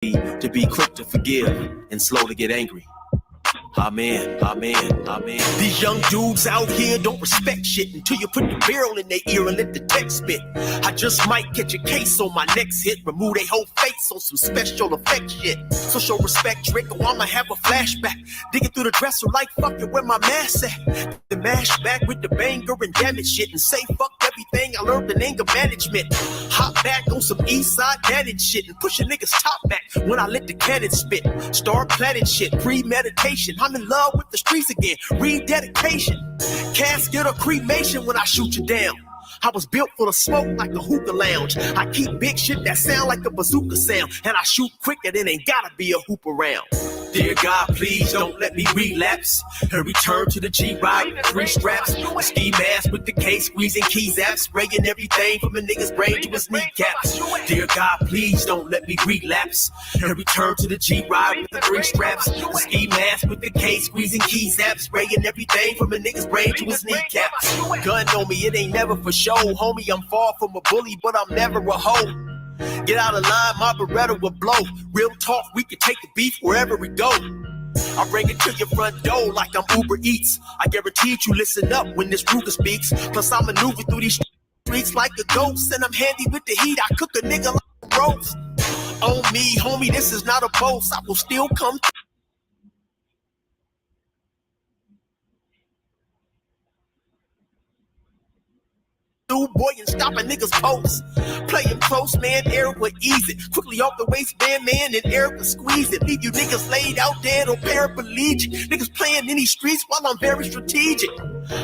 to be quick to forgive and slow to get angry. Amen, amen, amen. These young dudes out here don't respect shit until you put the barrel in their ear and let the text spit. I just might catch a case on my next hit, remove their whole face on some special effect shit. So show respect, Drake, or I'ma have a flashback. Digging through the dresser like fucking where my mask at. The mash back with the banger and damage shit and say fuck everything I learned in anger management. Hop back on some east side daddy shit and push a nigga's top back when I let the cannon spit. Start planning shit, premeditation. I'm in love with the streets again, rededication. Casket or cremation when I shoot you down. I was built for the smoke like a hookah lounge. I keep big shit that sound like a bazooka sound. And I shoot quicker than ain't gotta be a hoop around. Dear God, please don't let me relapse and return to the G-Ride with 3 straps. A ski mask with the case, squeezing keys apps, spraying everything from a nigga's brain to his kneecaps. Dear God, please don't let me relapse and return to the G-Ride with the 3 straps. A ski mask with the case, squeezing keys apps, spraying everything from a nigga's brain to his kneecaps. Gun on me, it ain't never for show. Homie, I'm far from a bully, but I'm never a hoe. Get out of line, my Beretta will blow. Real talk, we can take the beef wherever we go. I bring it to your front door like I'm Uber Eats. I guarantee you listen up when this Ruger speaks. Plus I maneuver through these streets like a ghost. And I'm handy with the heat, I cook a nigga like a roast. On me, homie, this is not a boast. I will still come boy and stop a nigga's post. Playing close, man, Erica easy. Quickly off the waistband, man, and Erica squeeze it. Leave you niggas laid out dead or paraplegic. Niggas playing in these streets while I'm very strategic.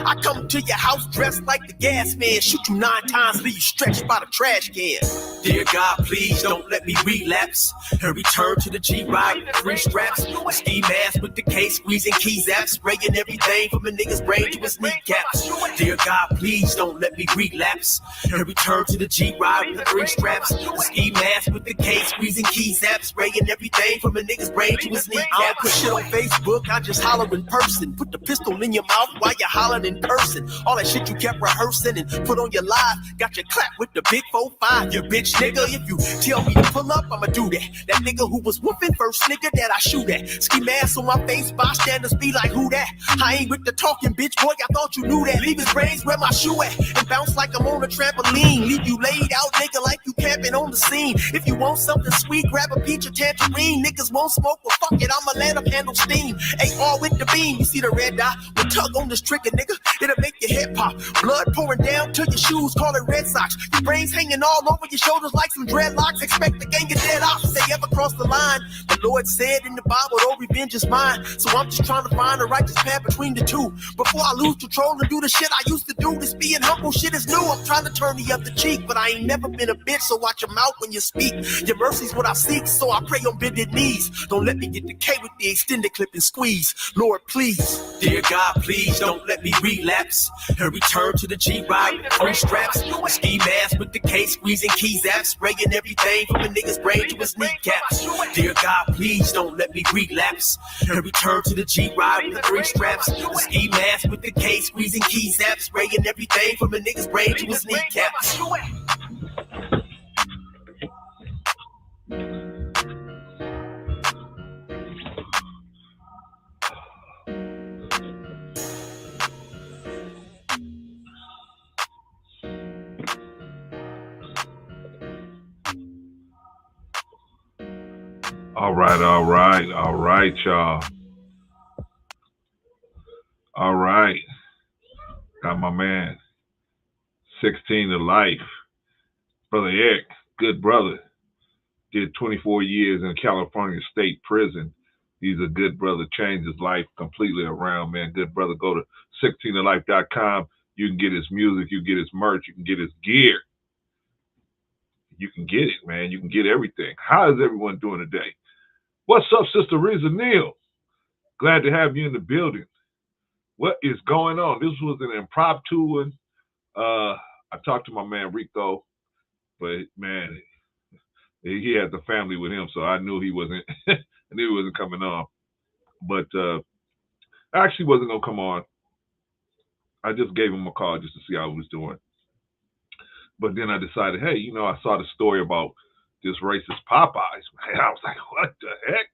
I come to your house dressed like the gas man. Shoot you 9 times, leave you stretched by the trash can. Dear God, please don't let me relapse and return to the G-Ride with 3 straps. A ski mask with the case, squeezing keys apps, spraying everything from a nigga's brain to his kneecaps. Dear God, please don't let me relapse and return to the G-Ride with the 3 straps. A ski mask with the case, squeezing keys apps, spraying everything from a nigga's brain to his kneecaps. I don't put shit on Facebook, I just holler in person. Put the pistol in your mouth while you holler in person. All that shit you kept rehearsing and put on your live, got your clap with the big 4-5. You bitch nigga, if you tell me to pull up, I'ma do that. That nigga who was whooping first nigga that I shoot at. Ski mask on my face, bystanders be like, who that? I ain't with the talking, bitch boy, I thought you knew that. Leave his brains where my shoe at and bounce like I'm on a trampoline. Leave you laid out nigga like you camping on the scene. If you want something sweet, grab a peach or tangerine. Niggas won't smoke, well fuck it, I'ma let them handle steam. AR with the beam, you see the red dot? We'll tug on this trigger, nigga. It'll make your head pop. Blood pouring down to your shoes, call it Red Sox. Your brains hanging all over your shoulders like some dreadlocks. Expect the gang of dead ops. They ever cross the line. The Lord said in the Bible, oh, revenge is mine. So I'm just trying to find the righteous path between the two. Before I lose control and do the shit I used to do. This being humble shit is new. I'm trying to turn the other cheek, but I ain't never been a bitch, so watch your mouth when you speak. Your mercy's what I seek, so I pray on bended knees. Don't let me get the K with the extended clip and squeeze. Lord, please. Dear God, please don't let me relapse and return to the G-Ride with 3 straps. A ski mask with the case, squeezing keys apps, spraying everything from a nigga's brain to his kneecaps. Dear God, please don't let me relapse and return to the G-Ride with 3 straps. A ski mask with the case, squeezing keys apps, spraying everything from a nigga's brain to his kneecaps. All right, y'all. All right. Got my man, 16 to life. Brother Eric, good brother. Did 24 years in California State Prison. He's a good brother, changed his life completely around, man. Good brother. Go to 16tolife.com. You can get his music, you can get his merch, you can get his gear. You can get it, man. You can get everything. How is everyone doing today? What's up, Sister Riza Neal? Glad to have you in the building. What is going on? This was an impromptu one. I talked to my man Rico, but man, he had the family with him, so I knew he wasn't. I knew he wasn't coming on. But I actually wasn't gonna come on. I just gave him a call just to see how he was doing. But then I decided, hey, I saw the story about this racist Popeyes. Man, I was like, what the heck?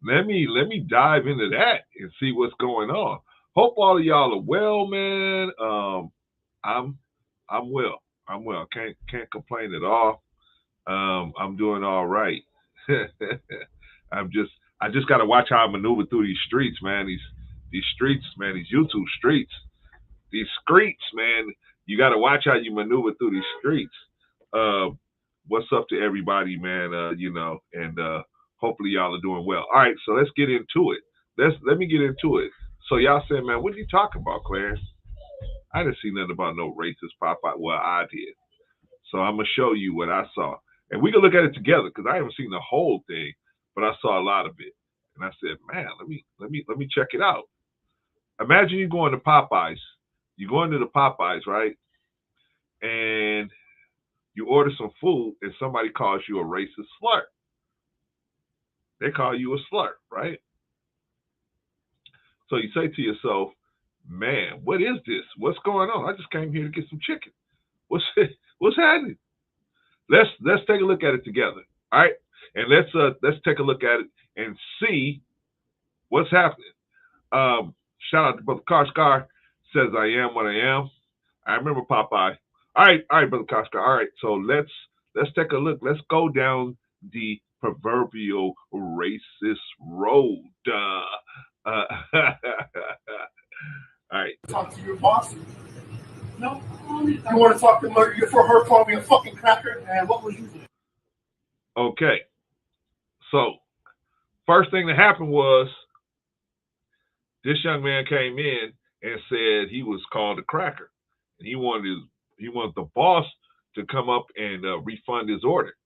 Let me dive into that and see what's going on. Hope all of y'all are well, man. I'm well. I'm well. Can't complain at all. I'm doing all right. I just gotta watch how I maneuver through these streets, man. These streets, man, these YouTube streets. These streets, man. You gotta watch how you maneuver through these streets. What's up to everybody, man? And hopefully y'all are doing well. All right, so let's get into it. Let me get into it. So y'all said, man, what are you talking about, Clarence? I didn't see nothing about no racist Popeye. Well, I did. So I'm gonna show you what I saw, and we can look at it together because I haven't seen the whole thing, but I saw a lot of it, and I said, man, let me check it out. Imagine you going to Popeyes. You go into the Popeyes, right? And you order some food, and somebody calls you a racist slur. They call you a slur, right? So you say to yourself, man, what is this? What's going on? I just came here to get some chicken. What's happening? Let's take a look at it together. All right? And let's take a look at it and see what's happening. Shout out to Brother Karskar, says I am what I am. I remember Popeye. All right, Brother Karskar. All right, so let's take a look. Let's go down the proverbial racist road. All right. Talk to your boss. No. You want to talk to her for her calling me a fucking cracker? And what was you doing? Okay. So, first thing that happened was this young man came in and said he was called a cracker, and he wanted the boss to come up and refund his order.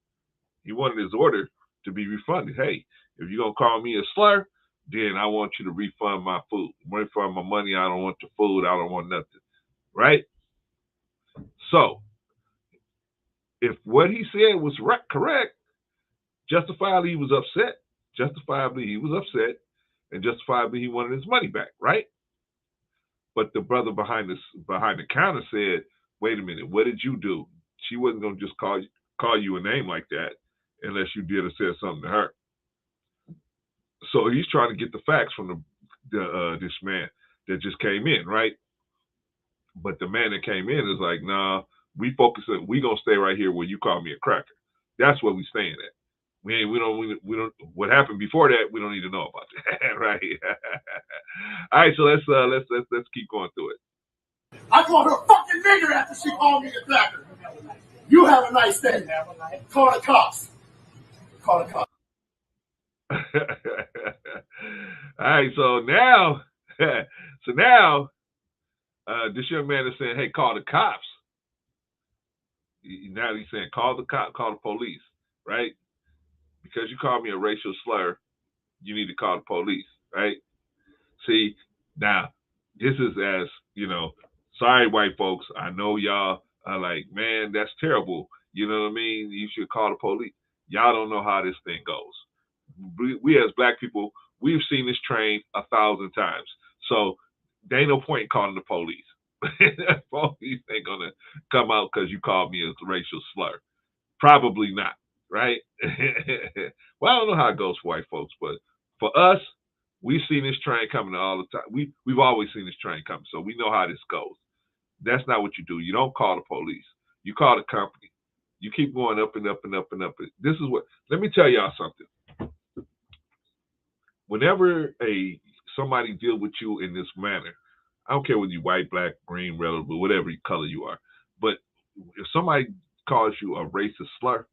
He wanted his order to be refunded. Hey, if you're gonna call me a slur, then I want you to refund my food, refund my money. I don't want the food. I don't want nothing. Right? So, if what he said was correct, justifiably he was upset. And justifiably he wanted his money back, right? But the brother behind the counter said, "Wait a minute, what did you do? She wasn't gonna just call you a name like that unless you did or said something to her." So he's trying to get the facts from this man that just came in, right? But the man that came in is like, "Nah, we gonna stay right here where you call me a cracker. That's where we staying at. We don't. What happened before that, we don't need to know about that, right?" All right, so let's keep going through it. I called her fucking nigger after she called me a cracker. You have a nice day. Call the cops. Call the cops. All right, so now this young man is saying, "Hey, call the cops." Now he's saying, "Call the police," right? Because you called me a racial slur, you need to call the police, right? See, now this is sorry, white folks. I know y'all are like, man, that's terrible. You know what I mean? You should call the police. Y'all don't know how this thing goes. We as black people, we've seen this train 1,000 times. So there ain't no point in calling the police. Police ain't gonna come out because you called me a racial slur. Probably not, right? Well, I don't know how it goes for white folks, but for us, we've seen this train coming all the time. We've always seen this train coming, so we know how this goes. That's not what you do. You don't call the police. You call the company. You keep going up and up and up and up. This is what. Let me tell y'all something. Whenever somebody deal with you in this manner, I don't care whether you're white, black, green, red, or blue, whatever color you are, but if somebody calls you a racist slur,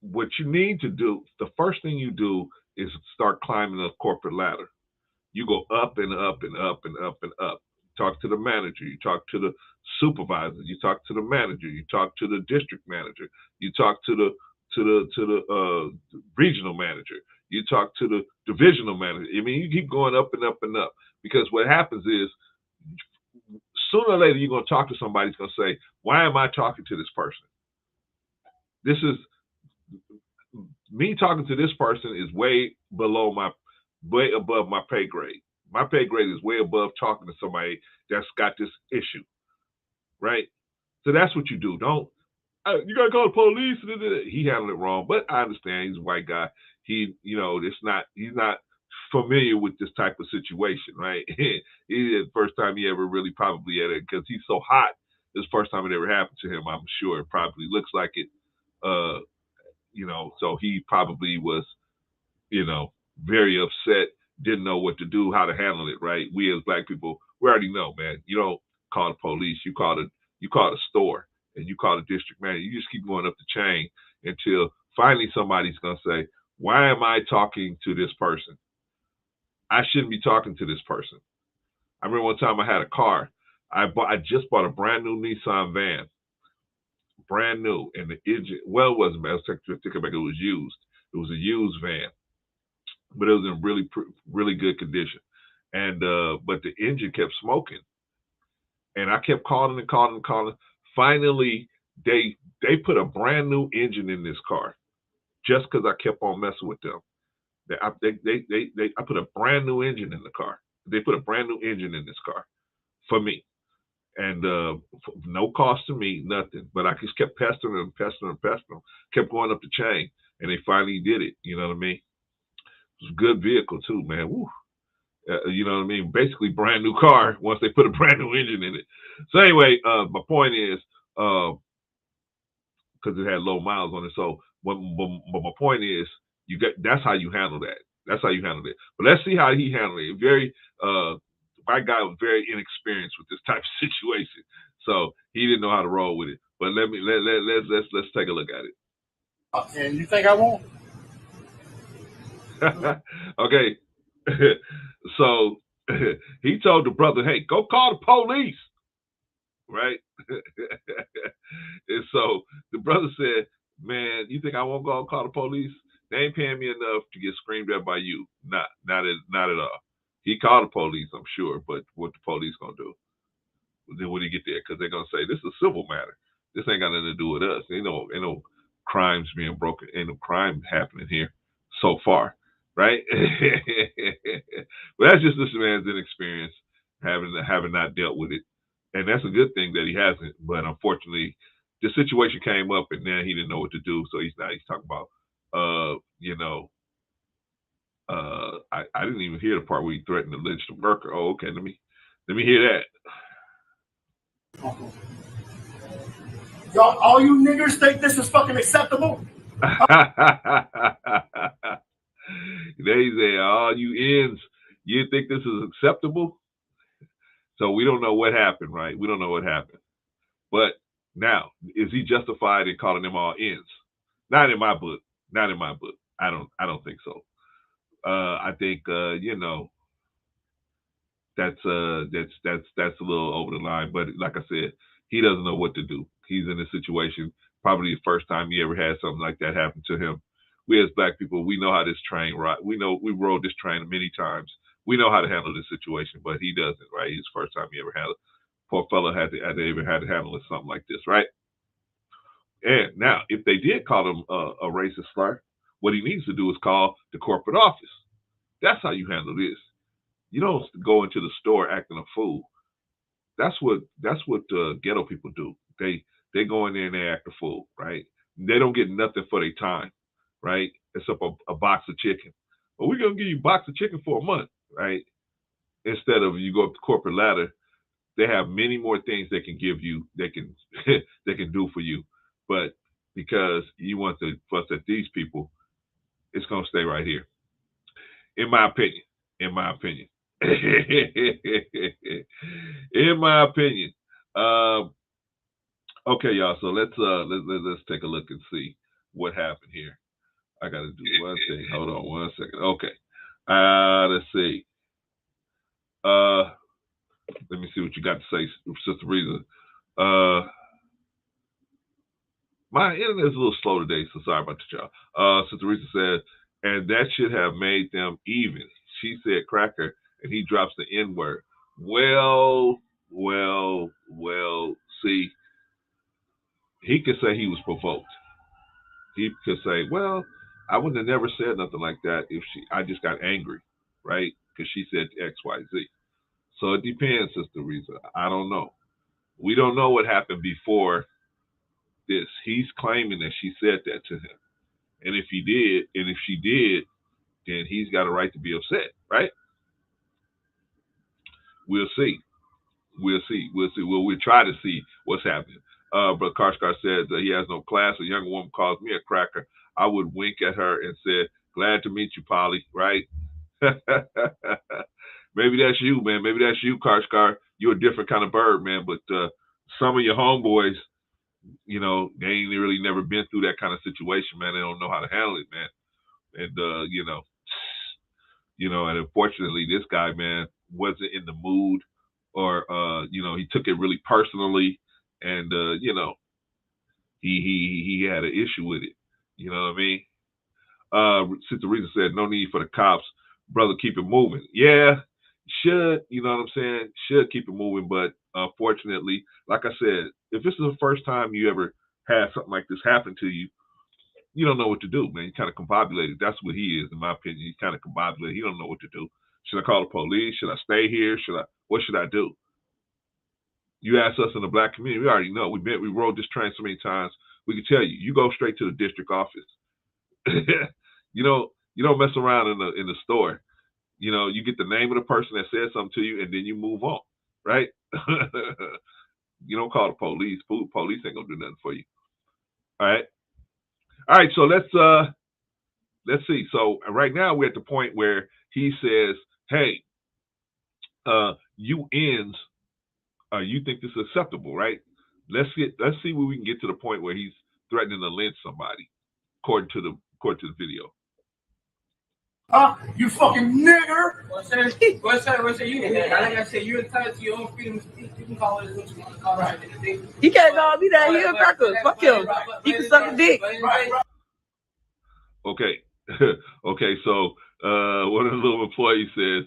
what you need to do, the first thing you do is start climbing the corporate ladder. You go up and up and up and up and up. Talk to the manager. You talk to the supervisor. You talk to the manager. You talk to the district manager. You talk to the regional manager. You talk to the divisional manager. I mean, you keep going up and up and up, because what happens is sooner or later you're going to talk to somebody who's going to say, "Why am I talking to this person? This is me talking to this person is way above my pay grade. My pay grade is way above talking to somebody that's got this issue," right? So that's what you do. You gotta call the police. He handled it wrong, but I understand he's a white guy. He's not familiar with this type of situation, right? It's the first time he ever really probably had it because he's so hot. It's the first time it ever happened to him. I'm sure it probably looks like it. Uh, so he probably was, very upset, didn't know what to do, how to handle it, right? We as black people, we already know, man. You don't call the police, you call the store, and you call the district manager. You just keep going up the chain until finally somebody's gonna say, why am I talking to this person? I shouldn't be talking to this person. I remember one time I had a car. I just bought a brand new Nissan van, brand new, and the engine. Well, it wasn't. I was thinking back. It was used. It was a used van, but it was in really good condition. And but the engine kept smoking, and I kept calling and calling and calling. Finally, they put a brand new engine in this car, just because I kept on messing with them. I put a brand new engine in the car. They put a brand new engine in this car for me, and no cost to me, nothing. But I just kept pestering them, kept going up the chain, and they finally did it. You know what I mean? It was a good vehicle too, man. Woo. You know what I mean? Basically, brand new car once they put a brand new engine in it. So anyway, my point is, because it had low miles on it. So, but my point is, that's how you handle that. That's how you handle it. But let's see how he handled it. Very, my guy was very inexperienced with this type of situation, so he didn't know how to roll with it. But let's take a look at it. And you think I won't? Okay. So he told the brother, hey, go call the police. Right? And so the brother said, man, you think I won't go and call the police? They ain't paying me enough to get screamed at by you. Not at all. He called the police, I'm sure, but what the police gonna do? Then when he get there, because they're gonna say this is a civil matter. This ain't got nothing to do with us. Ain't no crimes being broken. Ain't no crime happening here so far, right? But that's just this man's inexperience, having not dealt with it, and that's a good thing that he hasn't. But unfortunately, the situation came up, and then he didn't know what to do. So he's talking about, I didn't even hear the part where he threatened to lynch the worker. Oh, okay, let me hear that. Y'all, all you niggers think this is fucking acceptable? They say, all you ends, you think this is acceptable? So we don't know what happened, right? We don't know what happened. But now, is he justified in calling them all ends? Not in my book. Not in my book. I don't think so. I think that's a little over the line. But like I said, he doesn't know what to do. He's in a situation, probably the first time he ever had something like that happen to him. We as black people, we know how this train ride. We know we rode this train many times. We know how to handle this situation, but he doesn't, right? He's the first time he ever had it. Poor fellow had to handle something like this, right? And now, if they did call him a racist slur, what he needs to do is call the corporate office. That's how you handle this. You don't go into the store acting a fool. That's what ghetto people do. They go in there and they act a fool, right? They don't get nothing for their time, right? Except a box of chicken. But we're gonna give you a box of chicken for a month, right? Instead of you go up the corporate ladder, they have many more things they can give you. They can they can do for you, but because you want to fuss at these people, it's gonna stay right here. In my opinion. In my opinion. Okay, y'all. So let's take a look and see what happened here. I gotta do one thing. Hold on one second. Okay. Let's see. Let me see what you got to say, Sister Reza. My internet is a little slow today, so sorry about that, y'all. Sister Reza said, and that should have made them even. She said cracker, and he drops the N-word. Well, see, he could say he was provoked. He could say, well, I wouldn't have never said nothing like that if I just got angry, right? Because she said X, Y, Z. So it depends, Sister Reza. I don't know. We don't know what happened before this. He's claiming that she said that to him. And if he did, and if she did, then he's got a right to be upset, right? We'll see. We'll see. We'll see. We'll try to see what's happening. But Karskar says he has no class. A young woman calls me a cracker. I would wink at her and say, glad to meet you, Polly, right? Maybe that's you, man. Maybe that's you, Karskar. You're a different kind of bird, man. But some of your homeboys, you know, they ain't really never been through that kind of situation, man. They don't know how to handle it, man. And and unfortunately, this guy, man, wasn't in the mood, or he took it really personally, and he had an issue with it. You know what I mean? Sister Rita said, "No need for the cops, brother. Keep it moving." Yeah, should, you know what I'm saying? Should keep it moving, but unfortunately, like I said, if this is the first time you ever had something like this happen to you, you don't know what to do, man. You kind of combobulated. That's what he is, in my opinion. He's kind of combobulated. He don't know what to do. Should I call the police? Should I stay here? What should I do? You ask us in the black community, we already know. We rode this train so many times. We can tell you, you go straight to the district office. you don't mess around in the store. You know, you get the name of the person that said something to you, and then you move on, right? You don't call the police. Police ain't gonna do nothing for you. All right. So let's see. So right now we're at the point where he says, "Hey, you ends, you think this is acceptable, right? Let's see where we can get to the point where he's threatening to lynch somebody, according to the video." You fucking nigger! What's that? You? Like I said, you're entitled to your own freedom of speech. You can call it what you want to call it. He can't call me that. He a cracker. Fuck him. He can suck a dick. Okay. Okay. So one of the little employees says,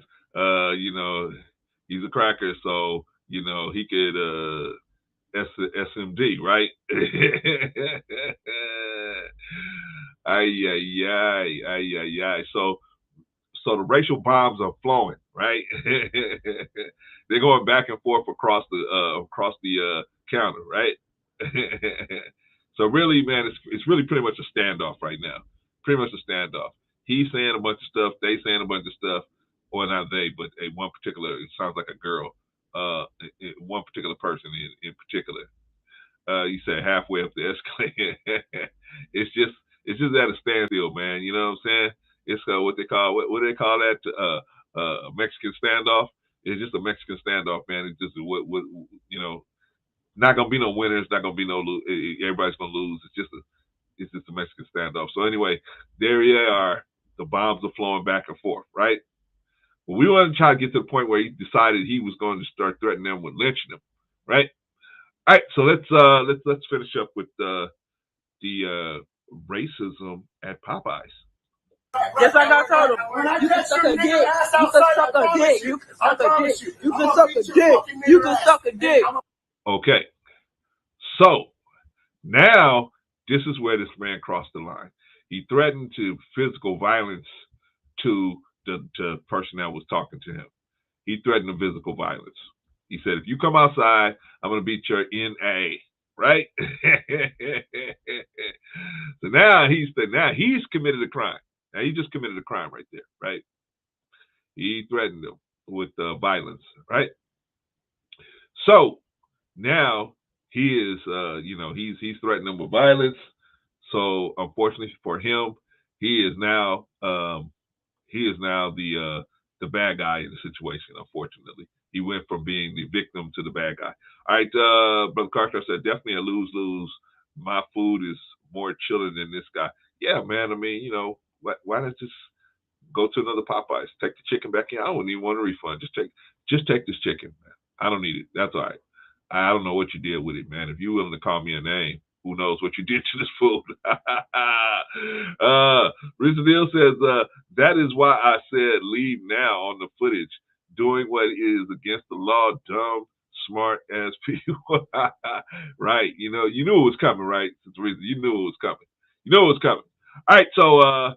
he's a cracker, so he could SMD, right? Ay. So the racial bombs are flowing, right? They're going back and forth across the counter, right? So really, man, it's really pretty much a standoff right now. Pretty much a standoff. He's saying a bunch of stuff. They saying a bunch of stuff. Or not they, but one particular. It sounds like a girl. One particular person in particular. You said halfway up the escalator. It's just at a standstill, man. You know what I'm saying? It's what they call what do they call that? A Mexican standoff. It's just a Mexican standoff, man. It's just what not gonna be no winners. Not gonna be no everybody's gonna lose. It's just a Mexican standoff. So anyway, there they are. The bombs are flowing back and forth, right? But we want to try to get to the point where he decided he was going to start threatening them with lynching them, right? All right, so let's finish up with the racism at Popeyes. Just like I told him, you can suck a dick. You can suck a dick. You can suck a dick. You can suck a dick. You can suck a dick. Okay, so now this is where this man crossed the line. He threatened to physical violence to the person that was talking to him. He threatened the physical violence. He said, if you come outside, I'm going to beat your NA, right? So now he's committed a crime. Now he just committed a crime right there, right? He threatened them with violence, right? So now he is, he's threatening them with violence. So unfortunately for him, he is now the bad guy in the situation. Unfortunately, he went from being the victim to the bad guy. All right, Brother Carter said definitely a lose-lose. My food is more chilling than this guy. Yeah, man. I mean, why not just go to another Popeyes, take the chicken back in? I don't even want a refund. Just take this chicken, man. I don't need it. That's all right. I don't know what you did with it, man. If you're willing to call me a name, who knows what you did to this food? Rizadil says, that is why I said leave now on the footage. Doing what is against the law, dumb, smart as people. Right. You knew it was coming, right? You knew it was coming. You know it was coming. All right. So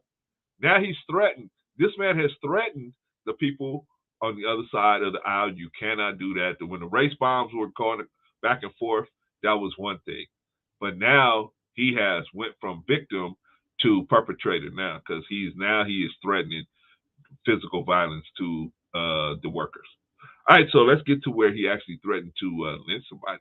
now he's threatened. This man has threatened the people on the other side of the aisle. You cannot do that. When the race bombs were going back and forth, that was one thing. But now he has went from victim to perpetrator now, because he is threatening physical violence to the workers. All right, so let's get to where he actually threatened to lynch somebody.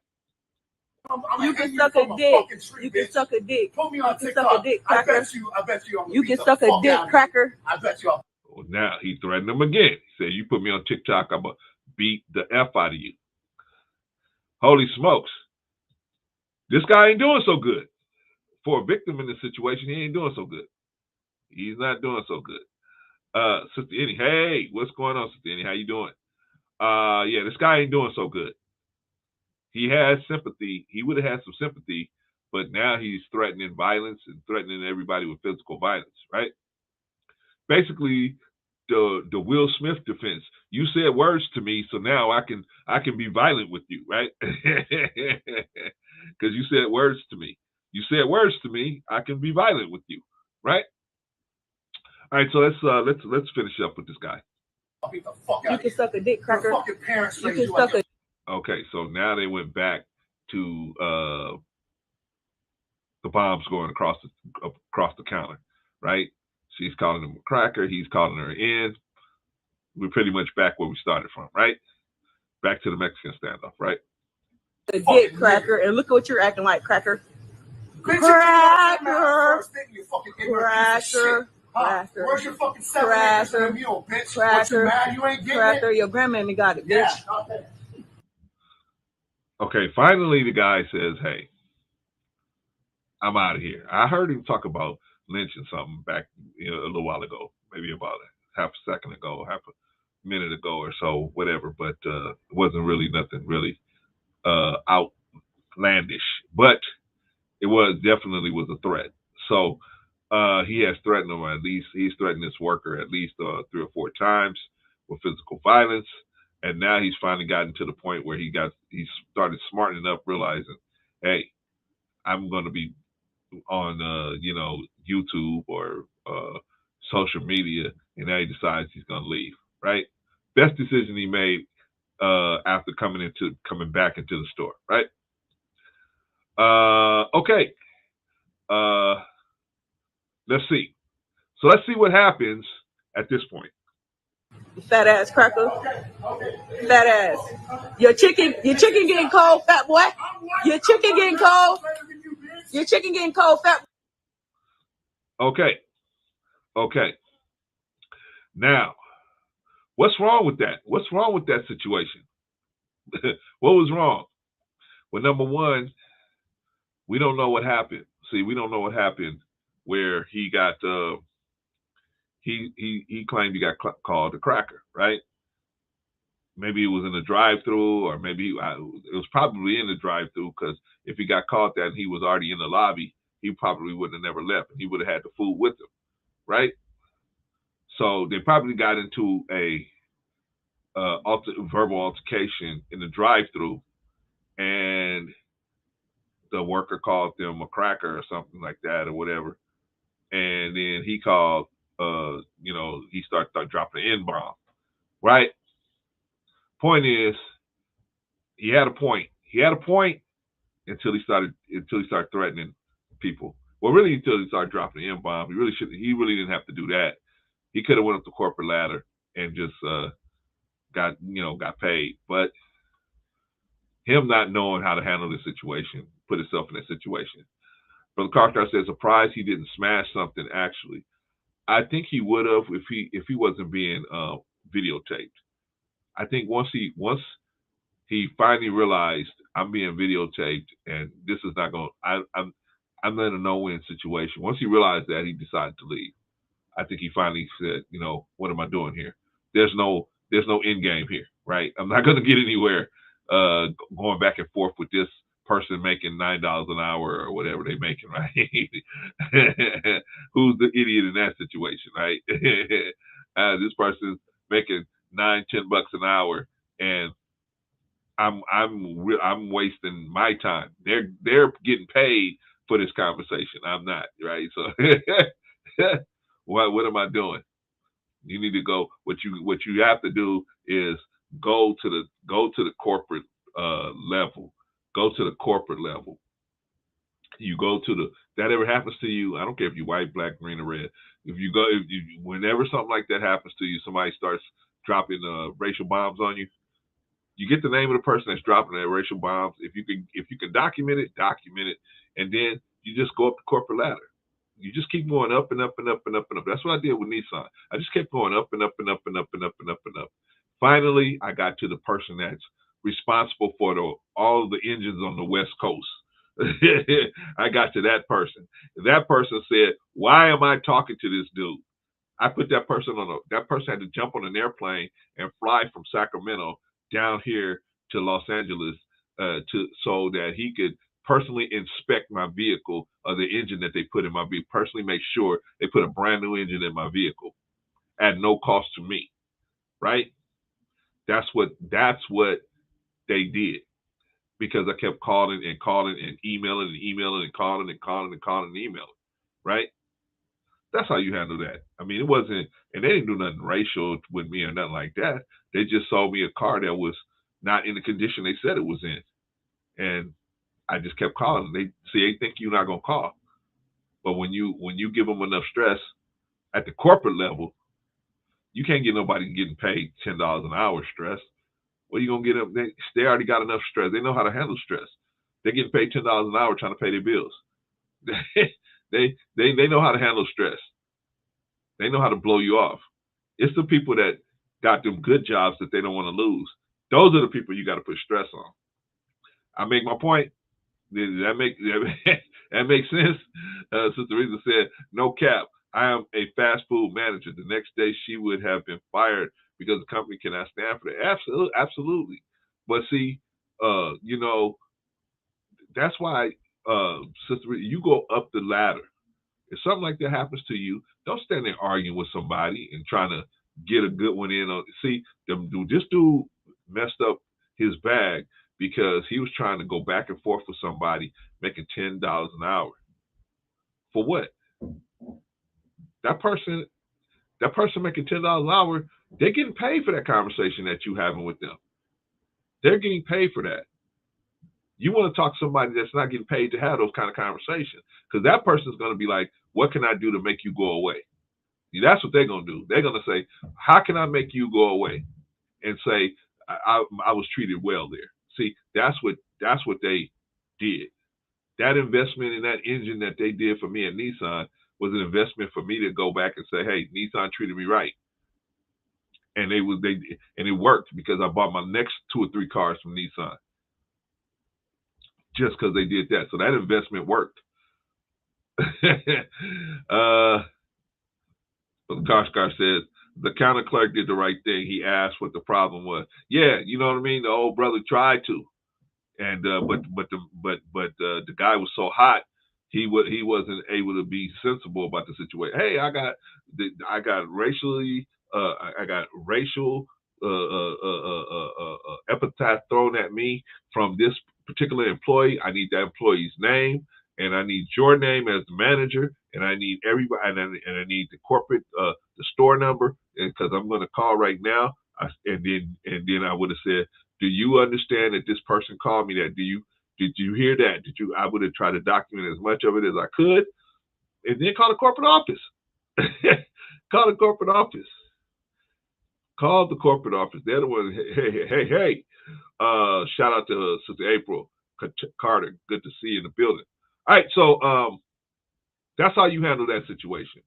You can suck a dick. You can suck a dick. Put me on You can TikTok. suck a dick, I cracker. bet you. You can suck a dick, cracker. I bet you. Well, now he threatened him again. He said, "You put me on TikTok, I'm gonna beat the F out of you." Holy smokes! This guy ain't doing so good. For a victim in this situation, he ain't doing so good. He's not doing so good. Sister Annie, hey, what's going on, Sister Annie? How you doing? Yeah, this guy ain't doing so good. He has sympathy. He would have had some sympathy, but now he's threatening violence and threatening everybody with physical violence, right? Basically, the Will Smith defense. You said words to me, so now I can be violent with you, right? Because you said words to me. You said words to me, I can be violent with you, right? All right, so let's finish up with this guy. Beat the fuck out You can suck a dick, cracker. Your fucking parents You raised can you suck like a. Okay, so now they went back to the bombs going across the counter, right? She's calling him a cracker. He's calling her in. We're pretty much back where we started from, right? Back to the Mexican standoff, right? A dick, cracker. And look at what you're acting like, cracker. Bitch, Cracker. you fucking ignorant piece of shit. Cracker. Where's your fucking 7 acres and a mule, bitch? What, you mad you ain't getting Cracker. it? Your grandmammy got it, bitch. Yeah, okay. Okay, finally the guy says, "Hey, I'm out of here." I heard him talk about lynching something back a little while ago, maybe about half a second ago, half a minute ago or so, whatever. But it wasn't really nothing really outlandish, but it was definitely was a threat. So he has threatened him, or at least he's threatened this worker at least 3 or 4 times with physical violence. And now he's finally gotten to the point where he started smartening up, realizing, hey, I'm going to be on YouTube or social media, and now he decides he's going to leave. Right, best decision he made after coming back into the store. Right. Okay. Let's see. So let's see what happens at this point. Fat ass cracker. Fat ass. Your chicken getting cold, fat boy. Your chicken getting cold. Your chicken getting cold, fat. Okay. Now, what's wrong with that? What's wrong with that situation? What was wrong? Well, number one, we don't know what happened. See, we don't know what happened where he got he claimed he got called a cracker, right? Maybe it was in the drive-through, or maybe it was probably in the drive-through, because if he got caught that and he was already in the lobby, he probably would have never left, and he would have had the food with him, right? So they probably got into a verbal altercation in the drive-through, and the worker called them a cracker or something like that or whatever, and then he called, he started dropping an N-bomb, right? Point is, he had a point. He had a point until he started threatening people. Well, really, until he started dropping the N-bomb. He really didn't have to do that. He could have went up the corporate ladder and just got paid. But him not knowing how to handle the situation, put himself in that situation. Brother Carter says, surprised he didn't smash something. Actually, I think he would have if he wasn't being videotaped. I think once he finally realized, I'm being videotaped and this is not going. I'm in a no-win situation. Once he realized that, he decided to leave. I think he finally said, what am I doing here? There's no end game here, right? I'm not going to get anywhere going back and forth with this person making $9 an hour or whatever they're making, right? Who's the idiot in that situation, right? This person's making $9-10 an hour, and I'm wasting my time. They're getting paid for this conversation. I'm not, right? So what am I doing? You need to go. What you have to do is go to the corporate level. Go to the corporate level You go to that ever happens to you. I don't care if you're white, black, green, or red. If you go, whenever something like that happens to you, somebody starts dropping racial bombs on you. You get the name of the person that's dropping that racial bombs. If you can document it, and then you just go up the corporate ladder. You just keep going up and up and up and up and up. That's what I did with Nissan. I just kept going up and up and up and up and up and up and up. Finally, I got to the person that's responsible for all of the engines on the West Coast. I got to that person. That person said, "Why am I talking to this dude?" I put that person that person had to jump on an airplane and fly from Sacramento down here to Los Angeles so that he could personally inspect my vehicle or the engine that they put in my vehicle, personally make sure they put a brand new engine in my vehicle at no cost to me, right? That's what they did, because I kept calling and calling and emailing and emailing and calling and calling and calling and emailing, right? That's how you handle that. I mean, it wasn't, and they didn't do nothing racial with me or nothing like that. They just sold me a car that was not in the condition they said it was in. And I just kept calling. They think you're not gonna call. But when you give them enough stress at the corporate level, you can't get nobody getting paid $10 an hour stress. What are you gonna get them? They already got enough stress. They know how to handle stress. They're getting paid $10 an hour trying to pay their bills. they know how to handle stress. They know how to blow you off. It's the people that got them good jobs that they don't want to lose. Those are the people you got to put stress on. I make my point. That makes sense? Sister Risa said, "No cap. I am a fast food manager." The next day, she would have been fired because the company cannot stand for that. Absolutely. But see, that's why, Sister Risa, you go up the ladder. If something like that happens to you, don't stand there arguing with somebody and trying to get a good one in. See, this dude messed up his bag because he was trying to go back and forth with somebody making $10 an hour. For what? That person making $10 an hour, they're getting paid for that conversation that you having with them. They're getting paid for that. You want to talk to somebody that's not getting paid to have those kind of conversations, because that person's going to be like, "What can I do to make you go away?" See, that's what they're going to do. They're going to say, "How can I make you go away?" And say, I was treated well there. See, that's what they did. That investment in that engine that they did for me at Nissan was an investment for me to go back and say, "Hey, Nissan treated me right." And it worked, because I bought my next 2 or 3 cars from Nissan just because they did that. So that investment worked. Koshkar says, "The counter clerk did the right thing. He asked what the problem was." Yeah, you know what I mean. The old brother tried to, and but the guy was so hot, he wasn't able to be sensible about the situation. Hey, I got racial epithet thrown at me from this particular employee. I need that employee's name, and I need your name as the manager, and I need everybody, and I need the corporate, the store number, because I'm going to call right now. And then I would have said, "Do you understand that this person called me that? Did you hear that? I would have tried to document as much of it as I could, and then call the corporate office. Call the corporate office. Call the corporate office. They're the ones. Hey. Shout out to Sister April Carter. Good to see you in the building. All right, so that's how you handle that situation.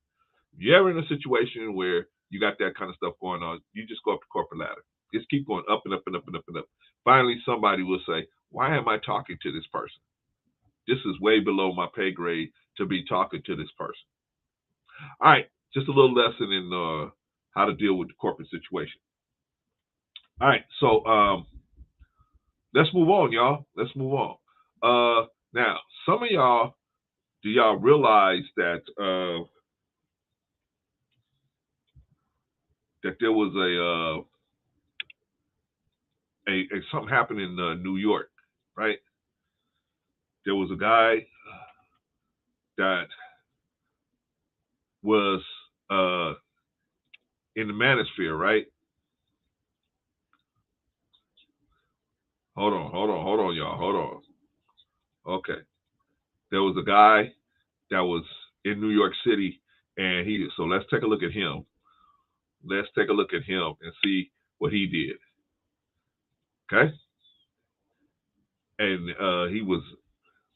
If you're ever in a situation where you got that kind of stuff going on, you just go up the corporate ladder. Just keep going up and up and up and up and up. Finally, somebody will say, "Why am I talking to this person? This is way below my pay grade to be talking to this person." All right, just a little lesson in how to deal with the corporate situation. All right, so let's move on, y'all. Let's move on. Now, some of y'all, do y'all realize that that there was something happened in New York, right? There was a guy that was in the Manosphere, right? Hold on, y'all. Hold on. Okay. There was a guy that was in New York City, and so let's take a look at him. Let's take a look at him and see what he did. Okay? And he was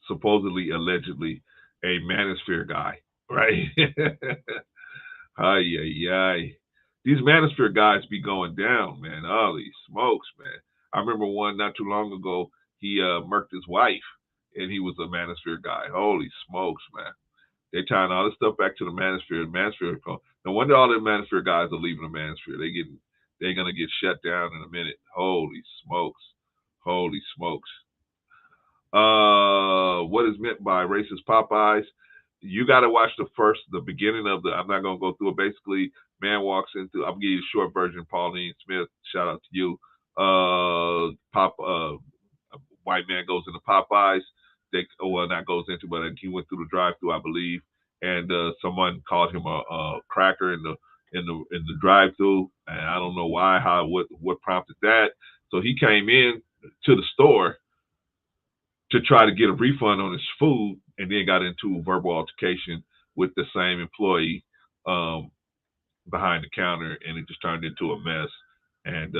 supposedly, allegedly, a Manosphere guy, right? Ay. These Manosphere guys be going down, man. Holy smokes, man. I remember one not too long ago, he murked his wife, and he was a Manosphere guy. Holy smokes, man. They tying all this stuff back to the Manosphere. Manosphere. No wonder all the Manosphere guys are leaving the Manosphere. They're gonna get shut down in a minute. Holy smokes. Holy smokes. What is meant by racist Popeyes? You got to watch the beginning of I'm not going to go through it. Basically, man walks into, I'm going to give you a short version. Pauline Smith, shout out to you. White man goes into Popeyes. Not goes into, but he went through the drive-through, I believe. And someone called him a cracker in the drive-through. And I don't know why, what prompted that. So he came in to the store to try to get a refund on his food, and then got into a verbal altercation with the same employee behind the counter, and it just turned into a mess. And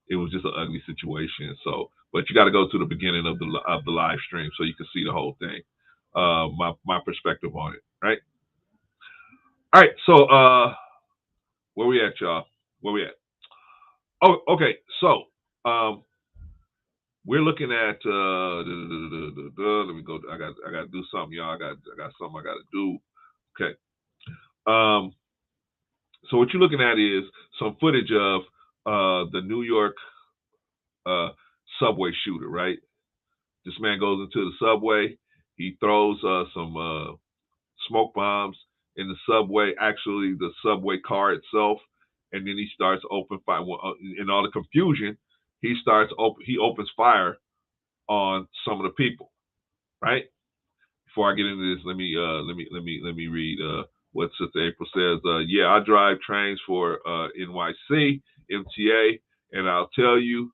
it was just an ugly situation. So, but you got to go to the beginning of the live stream so you can see the whole thing. My perspective on it, right? All right. So, where we at, y'all? Where we at? Oh, okay. So, we're looking at let me go. I got to do something, y'all. I got something I got to do. Okay. So what you're looking at is some footage of the New York subway shooter, right? This man goes into the subway. He throws some smoke bombs in the subway, actually the subway car itself, and then he starts open fire. In all the confusion, he opens fire on some of the people, right? Before I get into this, let me read what Sister April says. Yeah, I drive trains for NYC, MTA, and I'll tell you,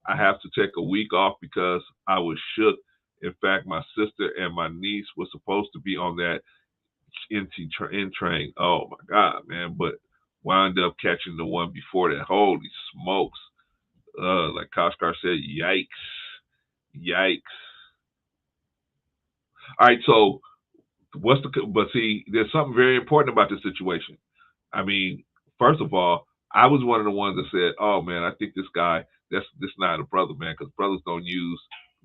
I have to take a week off because I was shook. In fact, my sister and my niece were supposed to be on that N train. Oh my God, man! But wound up catching the one before that. Holy smokes! Like Koshkar said, yikes. All right, so but see, there's something very important about this situation. I mean, first of all, I was one of the ones that said, "Oh man, I think this guy, this not a brother, man, because brothers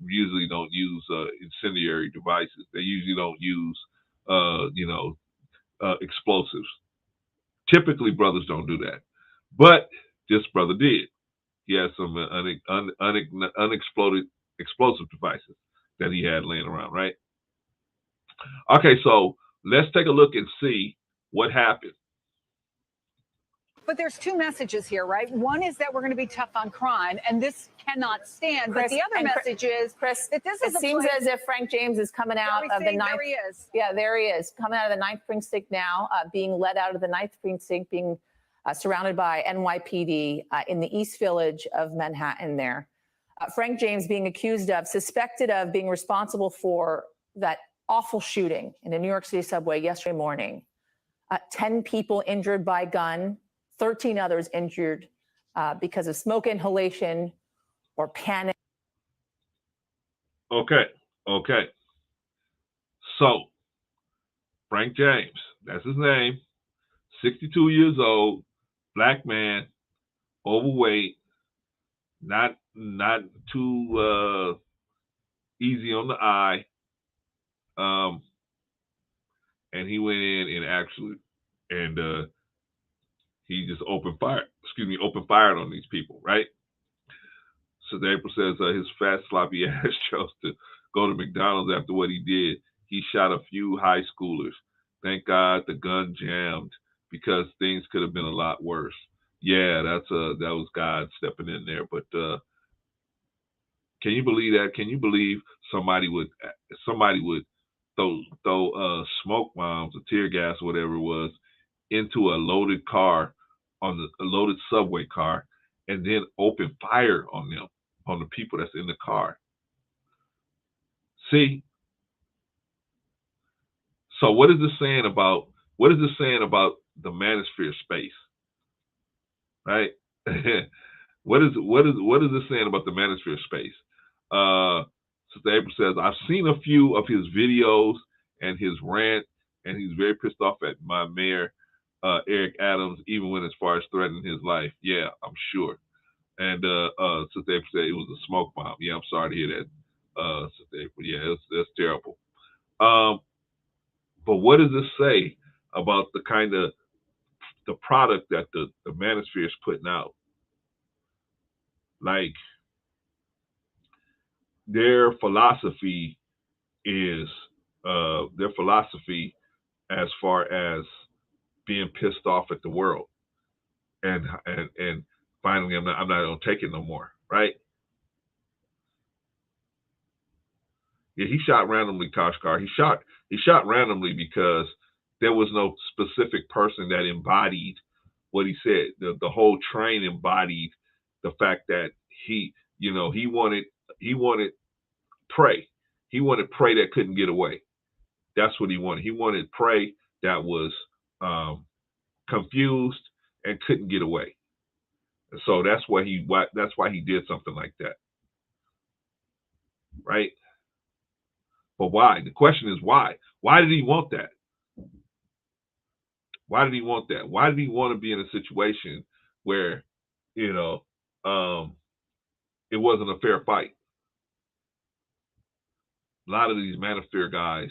usually don't use incendiary devices. They usually don't use, explosives. Typically, brothers don't do that, but this brother did. He had some unexploded explosive devices that he had laying around, right? Okay, so let's take a look and see what happened. But there's two messages here, right? One is that we're going to be tough on crime, and this cannot stand. Chris, but the other message is, Chris, that this is it seems as if Frank James is coming out of the ninth. There he is. Yeah, there he is, coming out of the 9th precinct now, being led out of the 9th precinct, being surrounded by NYPD in the East Village of Manhattan there. Frank James being suspected of being responsible for that awful shooting in a New York City subway yesterday morning. 10 people injured by gun, 13 others injured because of smoke inhalation or panic. Okay. So, Frank James, that's his name, 62 years old, black man, overweight, not too easy on the eye. And he went in and he just opened fire on these people, right? So April says his fat, sloppy ass chose to go to McDonald's after what he did. He shot a few high schoolers. Thank God the gun jammed because things could have been a lot worse. Yeah, that was God stepping in there. But can you believe that? Can you believe somebody would throw smoke bombs or tear gas or whatever it was into a loaded car, a loaded subway car, and then open fire on the people that's in the car? See, So what is this saying about the Manosphere space? Right? What is this saying about the Manosphere space? Sister April says, I've seen a few of his videos and his rant, and he's very pissed off at my mayor, Eric Adams, even when as far as threatening his life. Yeah, I'm sure. And Sister April said it was a smoke bomb. Yeah, I'm sorry to hear that, Sister April. Yeah, that's terrible. But what does this say about the kind of the product that the Manosphere is putting out? Like, their philosophy is as far as being pissed off at the world, and finally I'm not gonna take it no more, right? Yeah, he shot randomly, Kashkar. He shot randomly because there was no specific person that embodied what he said. The whole train embodied the fact that he wanted prey. He wanted prey that couldn't get away. That's what he wanted. He wanted prey that was confused and couldn't get away. And so that's why he did something like that, right? But why? The question is why? Why did he want that? Why did he want that? Why did he want to be in a situation where, it wasn't a fair fight? A lot of these Manosphere guys,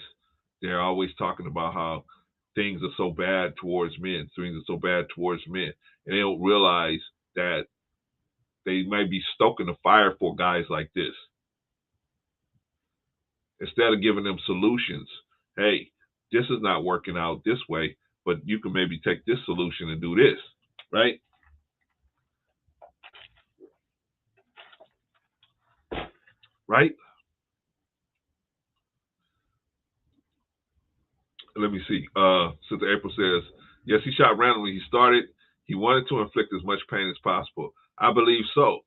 they're always talking about how things are so bad towards men. Things are so bad towards men. And they don't realize that they might be stoking the fire for guys like this. Instead of giving them solutions, hey, this is not working out this way, but you can maybe take this solution and do this, right? Right? Let me see. Sister April says, yes, he shot randomly. He wanted to inflict as much pain as possible. I believe so.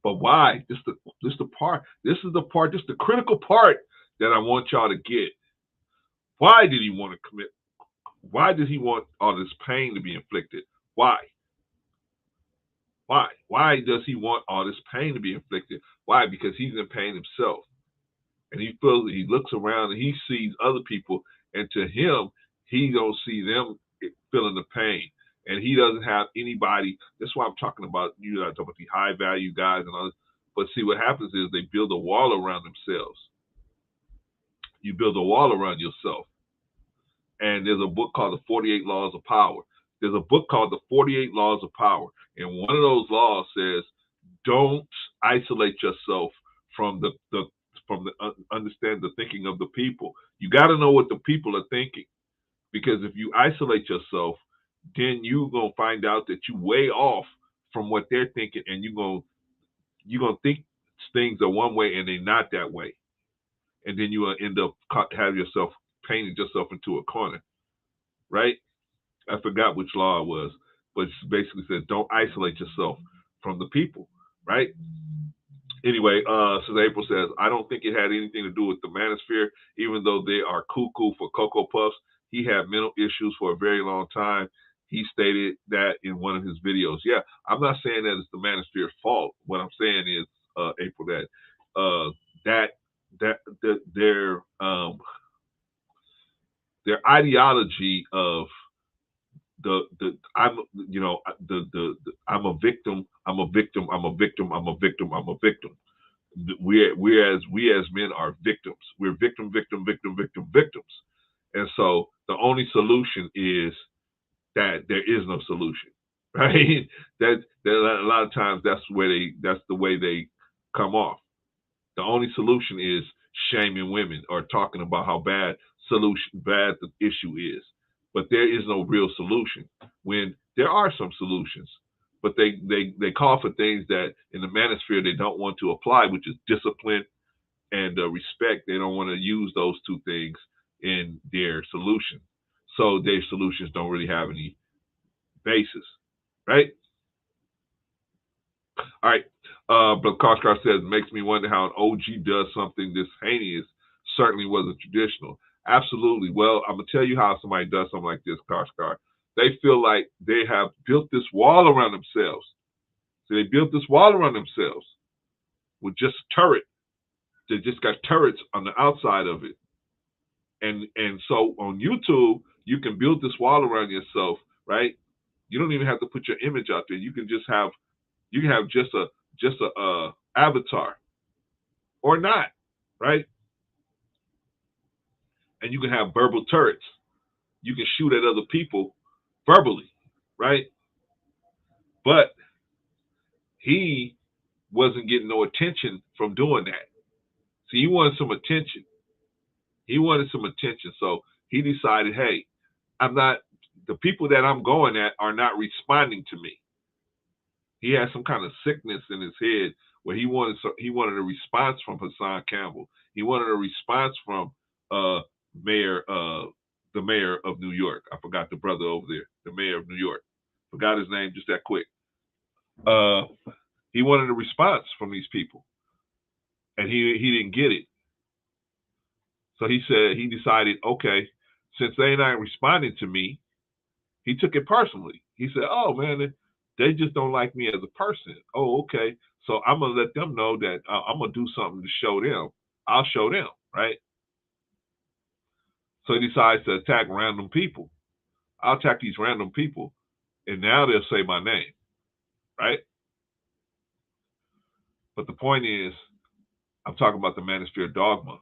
But why? This is the critical part that I want y'all to get. Why did he want to commit? Why did he want all this pain to be inflicted? Why? Why? Why does he want all this pain to be inflicted? Why? Because he's in pain himself. And he looks around and he sees other people, and to him, he don't see them feeling the pain. And he doesn't have anybody. That's why I'm talking about, I talk about the high value guys and others. But see, what happens is they build a wall around themselves. You build a wall around yourself. And there's a book called The 48 Laws of Power. There's a book called The 48 Laws of Power. And one of those laws says, don't isolate yourself from understand the thinking of the people. You got to know what the people are thinking. Because if you isolate yourself, then you're going to find out that you way off from what they're thinking, and you're going to think things are one way and they're not that way. And then you will end up painting yourself into a corner, right? I forgot which law it was, but it basically said don't isolate yourself from the people, right? Anyway, so April says, I don't think it had anything to do with the Manosphere, even though they are cuckoo for Cocoa Puffs. He had mental issues for a very long time. He stated that in one of his videos. Yeah, I'm not saying that it's the Manosphere's fault. What I'm saying is, April, that their ideology of I'm a victim. We as men are victims. We're victims. And so the only solution is that there is no solution, right? That a lot of times that's the way they come off. The only solution is shaming women or talking about how bad the issue is. But there is no real solution, when there are some solutions, but they call for things that in the Manosphere they don't want to apply, which is discipline and respect. They don't want to use those two things in their solution. So their solutions don't really have any basis, right? All right. But Koskar says, makes me wonder how an OG does something this heinous. Certainly wasn't traditional. Absolutely. Well, I'm gonna tell you how somebody does something like this, Karskar. They feel like they have built this wall around themselves. So they built this wall around themselves with just a turret. They just got turrets on the outside of it. And so on YouTube, you can build this wall around yourself, right? You don't even have to put your image out there. You can have just a avatar or not, right? And you can have verbal turrets. You can shoot at other people verbally, right? But he wasn't getting no attention from doing that. See, he wanted some attention. So he decided, hey, the people that I'm going at are not responding to me. He had some kind of sickness in his head where he wanted a response from Hassan Campbell. He wanted a response from the mayor of New York. I forgot the brother over there, the mayor of New York. Forgot his name just that quick. He wanted a response from these people, and he didn't get it. So he decided, okay, since they're not responding to me, he took it personally. He said, oh man, they just don't like me as a person. Oh, okay. So I'm gonna let them know that I'm gonna do something to show them. I'll show them, right? So he decides to attack random people. I'll attack these random people, and now they'll say my name, right? But the point is, I'm talking about the Manosphere dogma. I'm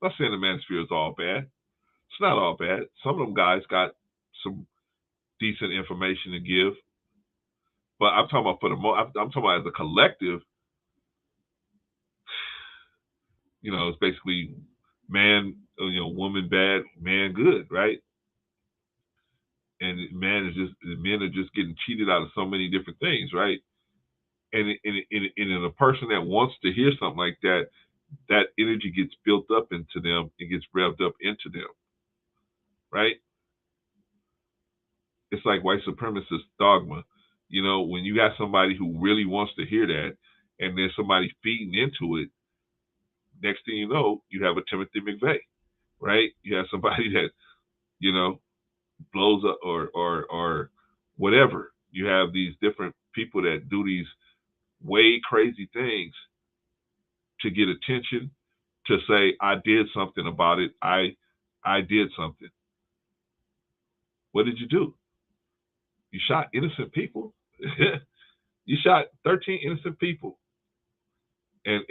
not saying the Manosphere is all bad. It's not all bad. Some of them guys got some decent information to give. But I'm talking about I'm talking about as a collective. It's basically man, woman bad, man good, right? And men are just getting cheated out of so many different things, right? And in a person that wants to hear something like that, that energy gets built up into them. It gets revved up into them, right? It's like white supremacist dogma. When you got somebody who really wants to hear that, and there's somebody feeding into it, next thing you know, you have a Timothy McVeigh, right? You have somebody that, blows up or whatever. You have these different people that do these way crazy things to get attention, to say, I did something about it. I did something. What did you do? You shot innocent people. You shot 13 innocent people and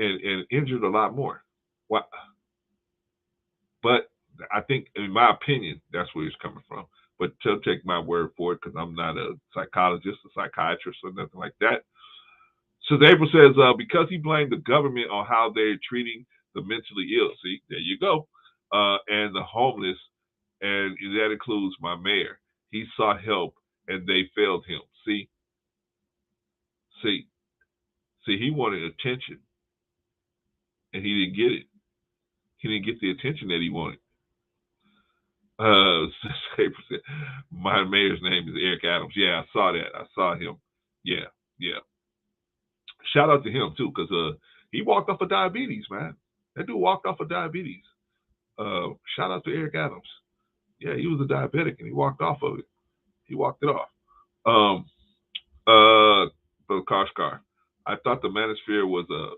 injured a lot more. What? But I think, in my opinion, that's where it's coming from. But to take my word for it, because I'm not a psychologist, a psychiatrist, or nothing like that. So April says, because he blamed the government on how they're treating the mentally ill. See, there you go. And the homeless, and that includes my mayor. He sought help, and they failed him. See, he wanted attention, and he didn't get it. He didn't get the attention that he wanted. My mayor's name is Eric Adams. Yeah, I saw that. I saw him. Yeah. Shout out to him too, because he walked off of diabetes, man. That dude walked off of diabetes. Shout out to Eric Adams. Yeah, he was a diabetic and he walked off of it. He walked it off. Brother Karskar, I thought the Manosphere was a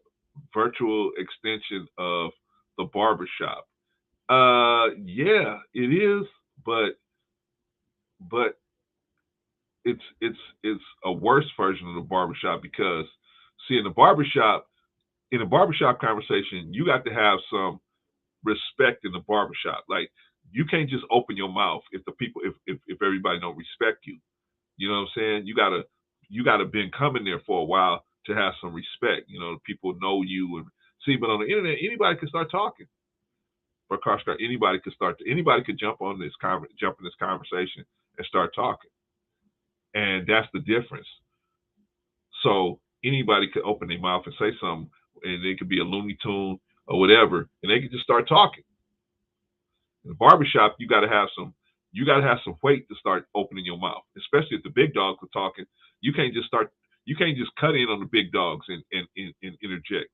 virtual extension of the barbershop. Yeah, it is, but it's a worse version of the barbershop, because see, in the barbershop conversation, you got to have some respect in the barbershop. Like, you can't just open your mouth if everybody don't respect you. You know what I'm saying? You gotta been coming there for a while to have some respect. People know you, and see, but on the internet, anybody can start talking. For Karskar, anybody could jump in this conversation and start talking. And that's the difference. So anybody could open their mouth and say something, and they could be a Looney Tune or whatever, and they could just start talking. In the barbershop, you gotta have some weight to start opening your mouth, especially if the big dogs are talking. You can't just cut in on the big dogs and interject.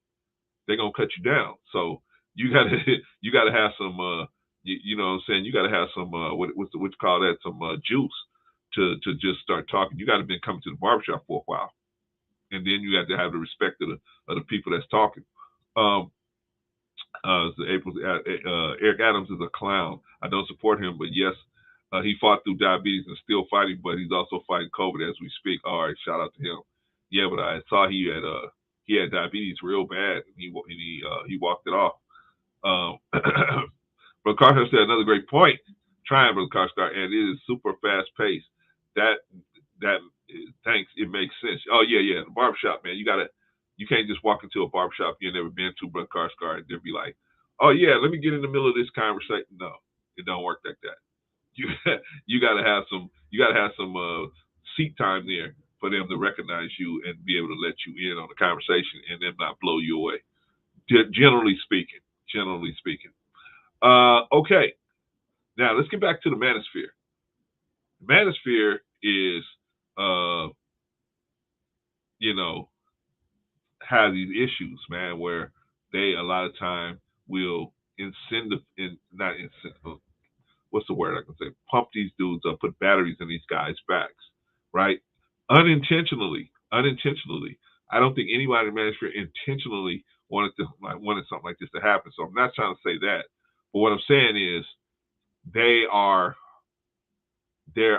They're gonna cut you down. So you gotta have some You know what I'm saying? You got to have some what you call that, some juice to just start talking. You got to been coming to the barbershop for a while, and then you got to have the respect of the people that's talking. Eric Adams is a clown. I don't support him, but yes, he fought through diabetes and still fighting, but he's also fighting COVID as we speak. All right, shout out to him. Yeah, but I saw he had diabetes real bad, and he walked it off. But Carter said another great point. Trying, Brother Carter, and it is super fast paced. That thanks, it makes sense. Oh yeah, the barbershop, man. You can't just walk into a barbershop you've never been to, Brother Carter, and they'll be like, oh yeah, let me get in the middle of this conversation. No, it don't work like that. You gotta have some seat time there for them to recognize you and be able to let you in on the conversation and then not blow you away. Generally speaking. Okay. Now let's get back to the Manosphere. The Manosphere is, have these issues, man, where they a lot of time will what's the word I can say? Pump these dudes up, put batteries in these guys' backs, right? Unintentionally. I don't think anybody in the Manosphere intentionally wanted something like this to happen. So I'm not trying to say that. But what I'm saying is their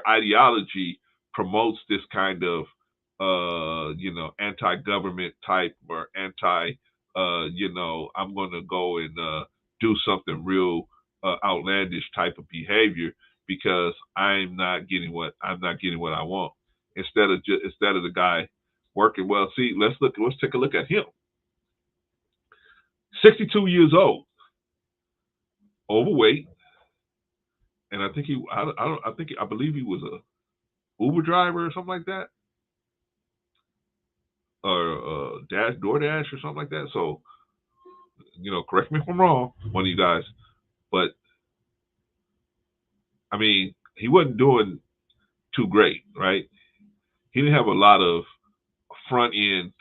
ideology promotes this kind of anti-government type or I'm going to go and do something real outlandish type of behavior because I'm not getting what I want. Instead of the guy working well. See, let's take a look at him. 62 years old, overweight, and I believe he was a Uber driver or something like that, or DoorDash or something like that. So, correct me if I'm wrong, one of you guys, but I mean, he wasn't doing too great, right? He didn't have a lot of front end,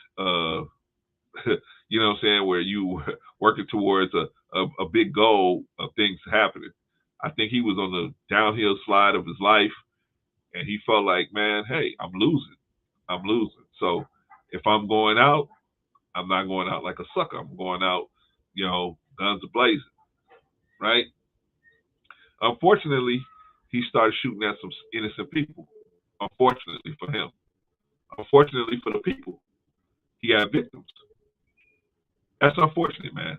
you know what I'm saying, where you working towards a big goal of things happening. I think he was on the downhill slide of his life, and he felt like, man, hey, I'm losing. So if I'm going out, I'm not going out like a sucker. I'm going out, guns blazing, right? Unfortunately, he started shooting at some innocent people. Unfortunately for him. Unfortunately for the people, he had victims. That's unfortunate, man.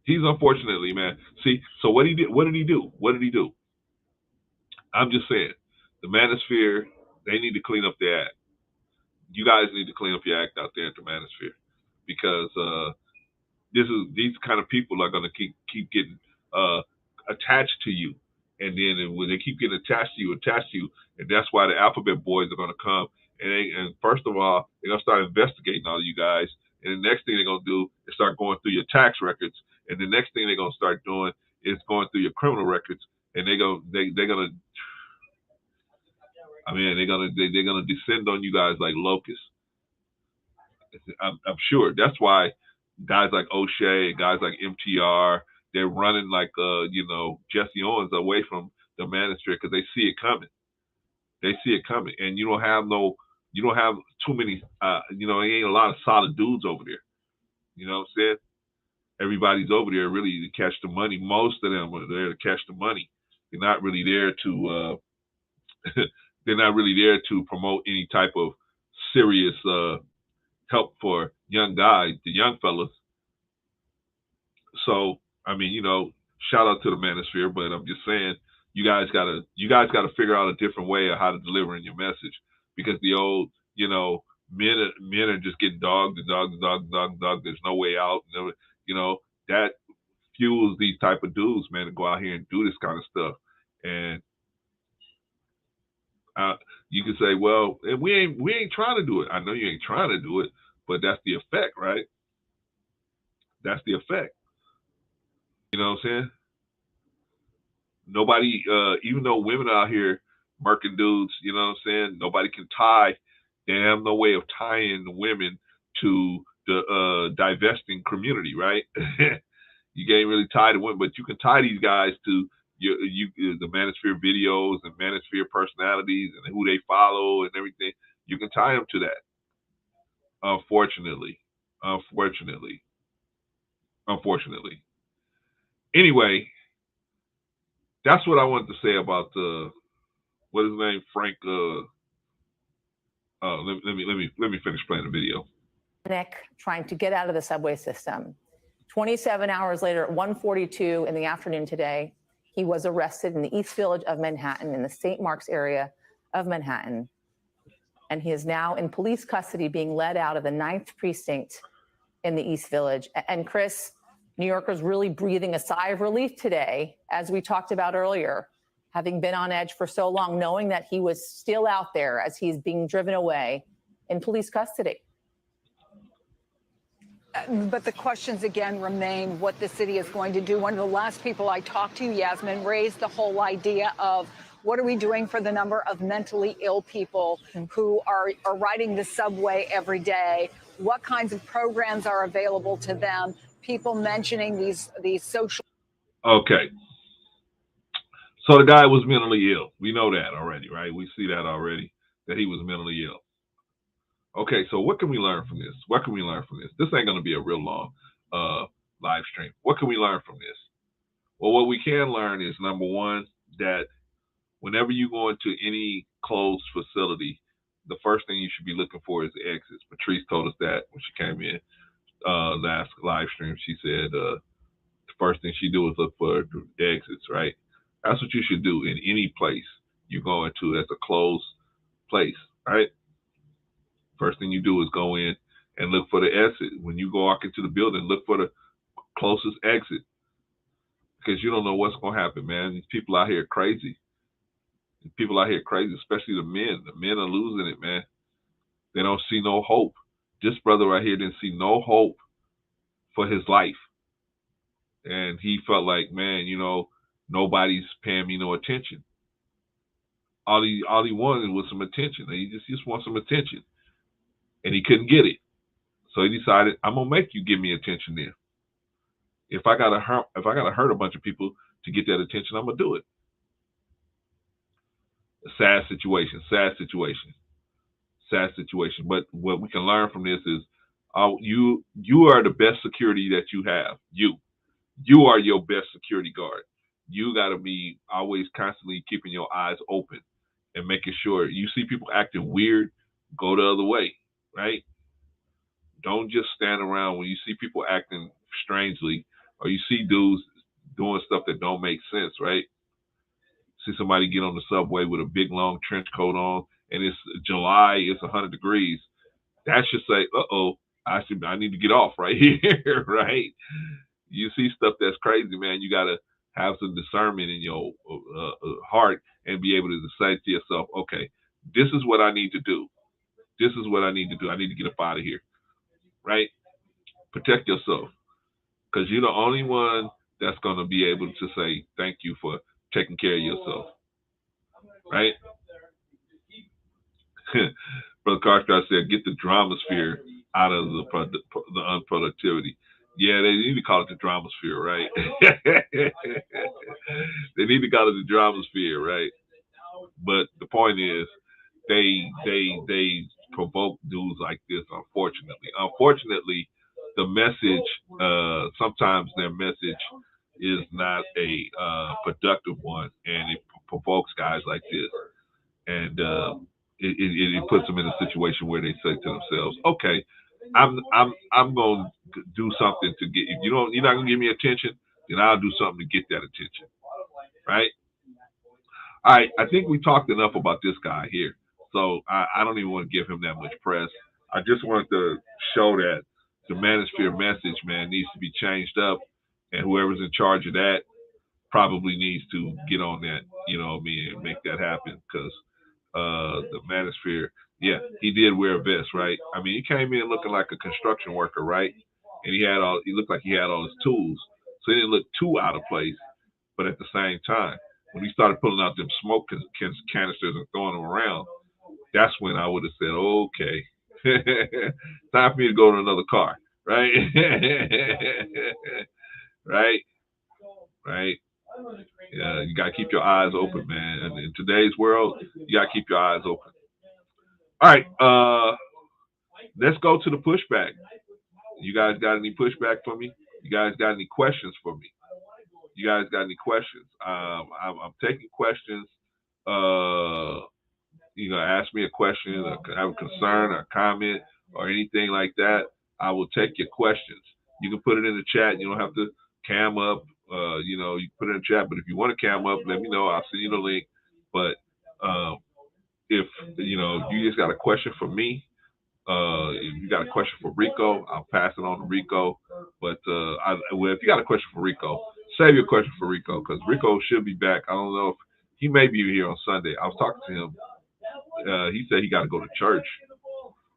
He's unfortunately, man. See, so what did he do? I'm just saying, the Manosphere, they need to clean up their act. You guys need to clean up your act out there at the Manosphere, because these kind of people are going to keep getting attached to you, and then when they keep getting attached to you, and that's why the Alphabet Boys are going to come, and first of all, they're going to start investigating all of you guys, and the next thing they're going to do is start going through your tax records, and the next thing they're going to start doing is going through your criminal records, and they're gonna descend on you guys like locusts. I'm sure that's why guys like O'Shea, guys like MTR, they're running like Jesse Owens away from the Manosphere because they see it coming. And you don't have too many. There ain't a lot of solid dudes over there. You know what I'm saying? Everybody's over there really to catch the money. Most of them are there to catch the money. They're not really there to. They're not really there to promote any type of serious help for young guys, the young fellas. So I mean, shout out to the Manosphere, but I'm just saying, you guys gotta figure out a different way of how to deliver in your message, because the old, men are just getting dogged. There's no way out. That fuels these type of dudes, man, to go out here and do this kind of stuff. And you can say, well, we ain't trying to do it. I know you ain't trying to do it, but that's the effect, right? That's the effect. You know what I'm saying? Nobody, even though women out here murking dudes, you know what I'm saying? Nobody can tie. They have no way of tying the women to the divesting community, right? You can't really tie to women, but you can tie these guys to the Manosphere videos and Manosphere personalities and who they follow and everything. You can tie them to that. Unfortunately. Anyway, that's what I wanted to say about what is his name, Frank. Let me finish playing the video. Nick trying to get out of the subway system. 27 hours later, at 1:42 in the afternoon today, he was arrested in the East Village of Manhattan, in the St. Mark's area of Manhattan. And he is now in police custody, being led out of the 9th precinct in the East Village. And Chris, New Yorkers really breathing a sigh of relief today, as we talked about earlier, having been on edge for so long, knowing that he was still out there as he's being driven away in police custody. But the questions again remain what the city is going to do. One of the last people I talked to, Yasmin, raised the whole idea of what are we doing for the number of mentally ill people who are riding the subway every day? What kinds of programs are available to them? People mentioning these social. Okay. So the guy was mentally ill. We know that already, right? We see that already, that he was mentally ill. Okay, so what can we learn from this? What can we learn from this? This ain't going to be a real long live stream. What can we learn from this? Well, what we can learn is, number one, that whenever you go into any closed facility, the first thing you should be looking for is the exits. Patrice told us that when she came in last live stream. She said the first thing she do is look for the exits, right? That's what you should do in any place you go into that's a closed place, right? First thing you do is go in and look for the exit. When you go walk into the building, look for the closest exit, because you don't know what's going to happen, man. These people out here crazy. People out here crazy, especially the men. The men are losing it, man. They don't see no hope. This brother right here didn't see no hope for his life. And he felt like, man, you know, nobody's paying me no attention. All he wanted was some attention. He just wants some attention. And he couldn't get it. So he decided, I'm gonna make you give me attention then. If I gotta hurt a bunch of people to get that attention, I'm gonna do it. A sad situation. But what we can learn from this is, you are the best security that you have. You are your best security guard. You got to be always constantly keeping your eyes open and making sure you see people acting weird, go the other way, right? Don't just stand around when you see people acting strangely, or you see dudes doing stuff that don't make sense, right? See somebody get on the subway with a big long trench coat on, and it's July, it's 100 degrees. That should say, uh-oh, I need to get off right here, right? You see stuff that's crazy, man. You got to have some discernment in your heart and be able to say to yourself, okay, this is what I need to do. This is what I need to do. I need to get up out of here, right? Protect yourself, because you're the only one that's going to be able to say thank you for taking care of yourself, right? Brother Carter said, get the Dramasphere out of the unproductivity. Yeah, they need to call it the Dramasphere, right? They need to call it the Dramasphere, right? But the point is, they provoke dudes like this, unfortunately. Unfortunately, the message, sometimes their message is not a productive one, and it provokes guys like this. And it puts them in a situation where they say to themselves, okay, I'm going to do something to get, if you're not going to give me attention, then I'll do something to get that attention, right? All right, I think we talked enough about this guy here, so I don't even want to give him that much press. I just wanted to show that the Manosphere message, man, needs to be changed up, and whoever's in charge of that probably needs to get on that, and make that happen, because the Manosphere, yeah, he did wear a vest, right? I mean, he came in looking like a construction worker, right? And he looked like he had all his tools, so he didn't look too out of place. But at the same time, when he started pulling out them smoke canisters and throwing them around, that's when I would have said, okay, time for me to go to another car, right? right? Right? Yeah, you gotta keep your eyes open, man. And in today's world, you gotta keep your eyes open. All right, let's go to the pushback. You guys got any pushback for me? You guys got any questions for me? You guys got any questions? I'm taking questions. Ask me a question, or have a concern, or comment, or anything like that. I will take your questions. You can put it in the chat. You don't have to cam up. You put it in the chat. But if you want to cam up, let me know. I'll send you the link. But if you just got a question for me, if you got a question for Rico, I'll pass it on to Rico. But if you got a question for Rico, save your question for Rico, because Rico should be back. I don't know if he may be here on Sunday. I was talking to him. He said he got to go to church.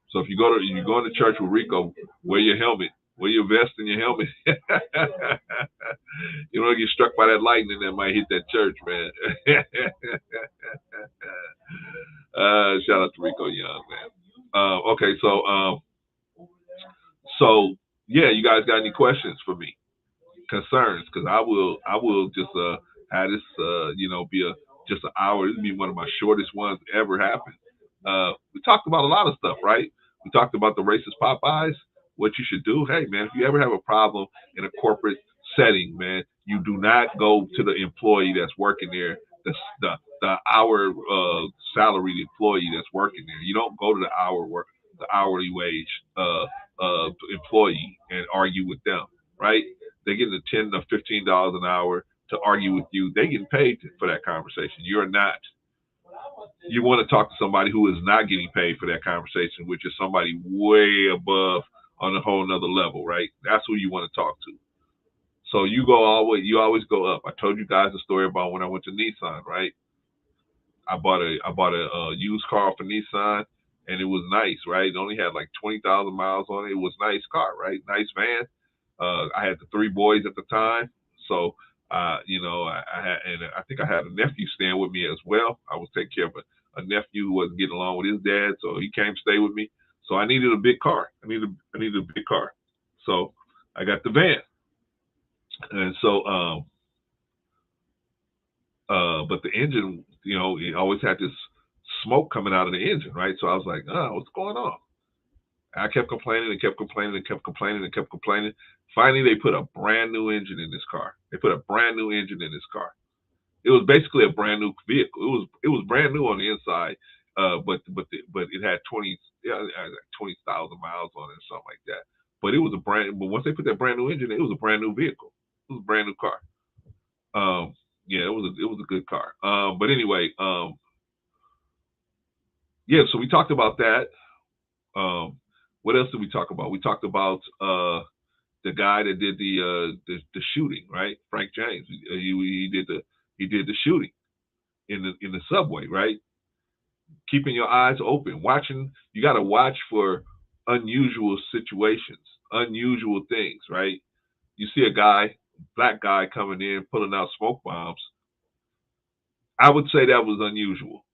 So if you go into church with Rico, wear your helmet, wear your vest and your helmet. You don't want to get struck by that lightning that might hit that church, man. Shout out to Rico Young, man. Okay, so yeah, you guys got any questions for me, concerns? Because I will just have this be just an hour. This will be one of my shortest ones ever happen. We talked about a lot of stuff, right? We talked about the racist Popeyes, what you should do. Hey, man, if you ever have a problem in a corporate setting, man, you do not go to the employee that's working there, the hour salaried employee that's working there. You don't go to the hourly wage employee and argue with them, right? They're getting the $10 to $15 an hour to argue with you. They getting paid for that conversation. You're not. You want to talk to somebody who is not getting paid for that conversation, which is somebody way above on a whole nother level, right? That's who you want to talk to. So you always go up. I told you guys a story about when I went to Nissan, right? I bought a used car for Nissan, and it was nice, right? It only had like 20,000 miles on it. It was a nice car, right? Nice van. I had the 3 boys at the time, so I think I had a nephew staying with me as well. I was taking care of a nephew who wasn't getting along with his dad, so he came to stay with me. So I needed a big car. I needed a big car. So I got the van. And so but the engine, it always had this smoke coming out of the engine, right? So I was like, what's going on? I kept complaining and kept complaining and kept complaining and kept complaining. Finally, they put a brand new engine in this car. It was basically a brand new vehicle. It was brand new on the inside, but it had 20,000 miles on it or something like that. But once they put that brand new engine in, it was a brand new vehicle. It was a brand new car. Yeah, it was a good car. But anyway, yeah. So we talked about that. What else did we talk about? We talked about the guy that did the shooting, right? Frank James. He did the shooting in the subway, right? Keeping your eyes open, watching. You got to watch for unusual situations, unusual things, right? You see a black guy coming in, pulling out smoke bombs. I would say that was unusual.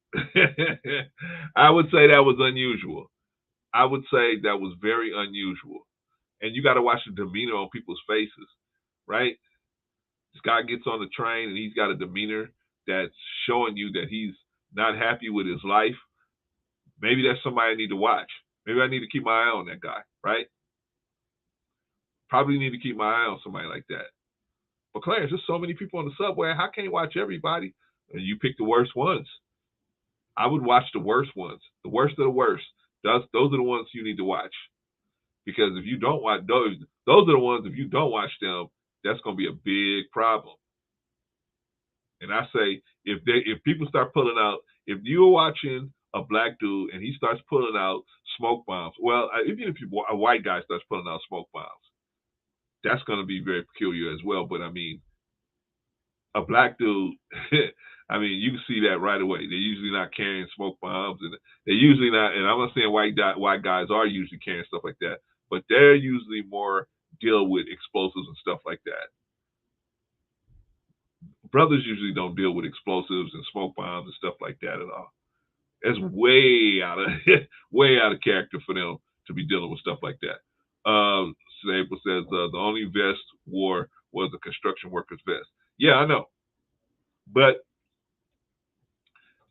I would say that was very unusual. And you got to watch the demeanor on people's faces, right? This guy gets on the train and he's got a demeanor that's showing you that he's not happy with his life. Maybe that's somebody I need to watch. Maybe I need to keep my eye on that guy, right? Probably need to keep my eye on somebody like that. But Clarence, there's so many people on the subway. How can you watch everybody? And you pick the worst ones. I would watch the worst ones. The worst of the worst. Those are the ones you need to watch. Because if you don't watch those are the ones, if you don't watch them, that's going to be a big problem. And I say, if people start pulling out, if you're watching a black dude and he starts pulling out smoke bombs, well, even if a white guy starts pulling out smoke bombs, that's going to be very peculiar as well. But I mean, a black dude, I mean, you can see that right away. They're usually not carrying smoke bombs, and they're usually not. And I'm not saying white guys are usually carrying stuff like that, but they're usually more deal with explosives and stuff like that. Brothers usually don't deal with explosives and smoke bombs and stuff like that at all. It's way out of character for them to be dealing with stuff like that. April says the only vest wore was a construction worker's vest. Yeah, I know. But,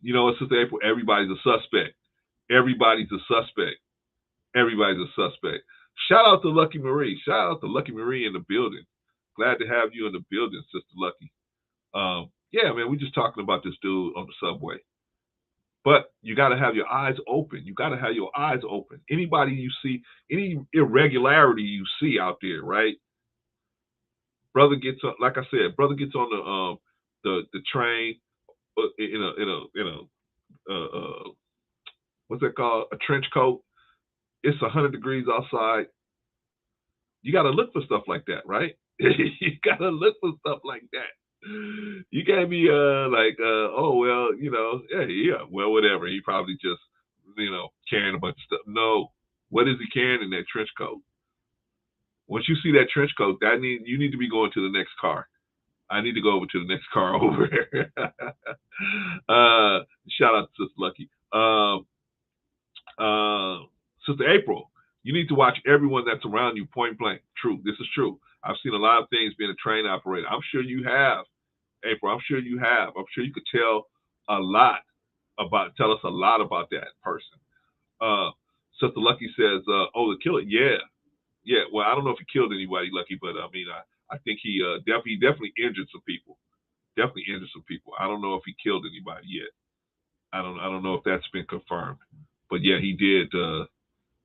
you know, Sister April, everybody's a suspect. Everybody's a suspect. Everybody's a suspect. Shout out to Lucky Marie. Shout out to Lucky Marie in the building. Glad to have you in the building, Sister Lucky. Yeah, man, we're just talking about this dude on the subway. But you got to have your eyes open. You got to have your eyes open. Anybody you see, any irregularity you see out there, right? Brother gets on, like I said, brother gets on the train in a what's that called? A trench coat. It's 100 degrees outside. You got to look for stuff like that, right? You got to look for stuff like that. You can't be oh well, you know, yeah, well, whatever. He probably just, you know, carrying a bunch of stuff. No, what is he carrying in that trench coat? Once you see that trench coat, you need to be going to the next car. I need to go over to the next car over here. Shout out to Sister Lucky. Sister April, you need to watch everyone that's around you point blank. True, this is true. I've seen a lot of things being a train operator. I'm sure you have, April. I'm sure you have. I'm sure you could tell us a lot about that person. Sister Lucky says, oh, the killer. Yeah. Well, I don't know if he killed anybody, Lucky, but I mean, I think he definitely injured some people. I don't know if he killed anybody yet. I don't know if that's been confirmed, but yeah, he did.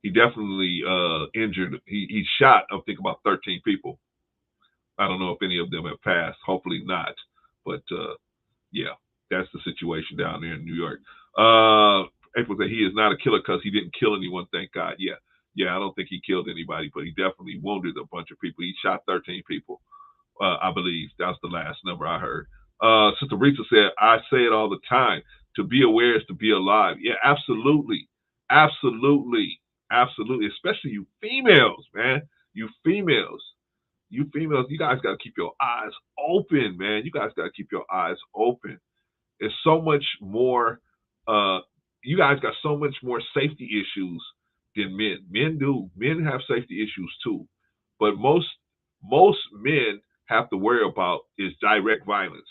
He definitely injured. He shot, I think, about 13 people. I don't know if any of them have passed. Hopefully not. But yeah, that's the situation down there in New York. April said he is not a killer because he didn't kill anyone. Thank God. Yeah. I don't think he killed anybody, but he definitely wounded a bunch of people. He shot 13 people. I believe that's the last number I heard. Sister Rita said, I say it all the time. To be aware is to be alive. Yeah, absolutely. Especially you females, man. You females, you guys got to keep your eyes open, man. You guys got to keep your eyes open. It's so much more, you guys got so much more safety issues than men. Men do. Men have safety issues too. But most men have to worry about is direct violence.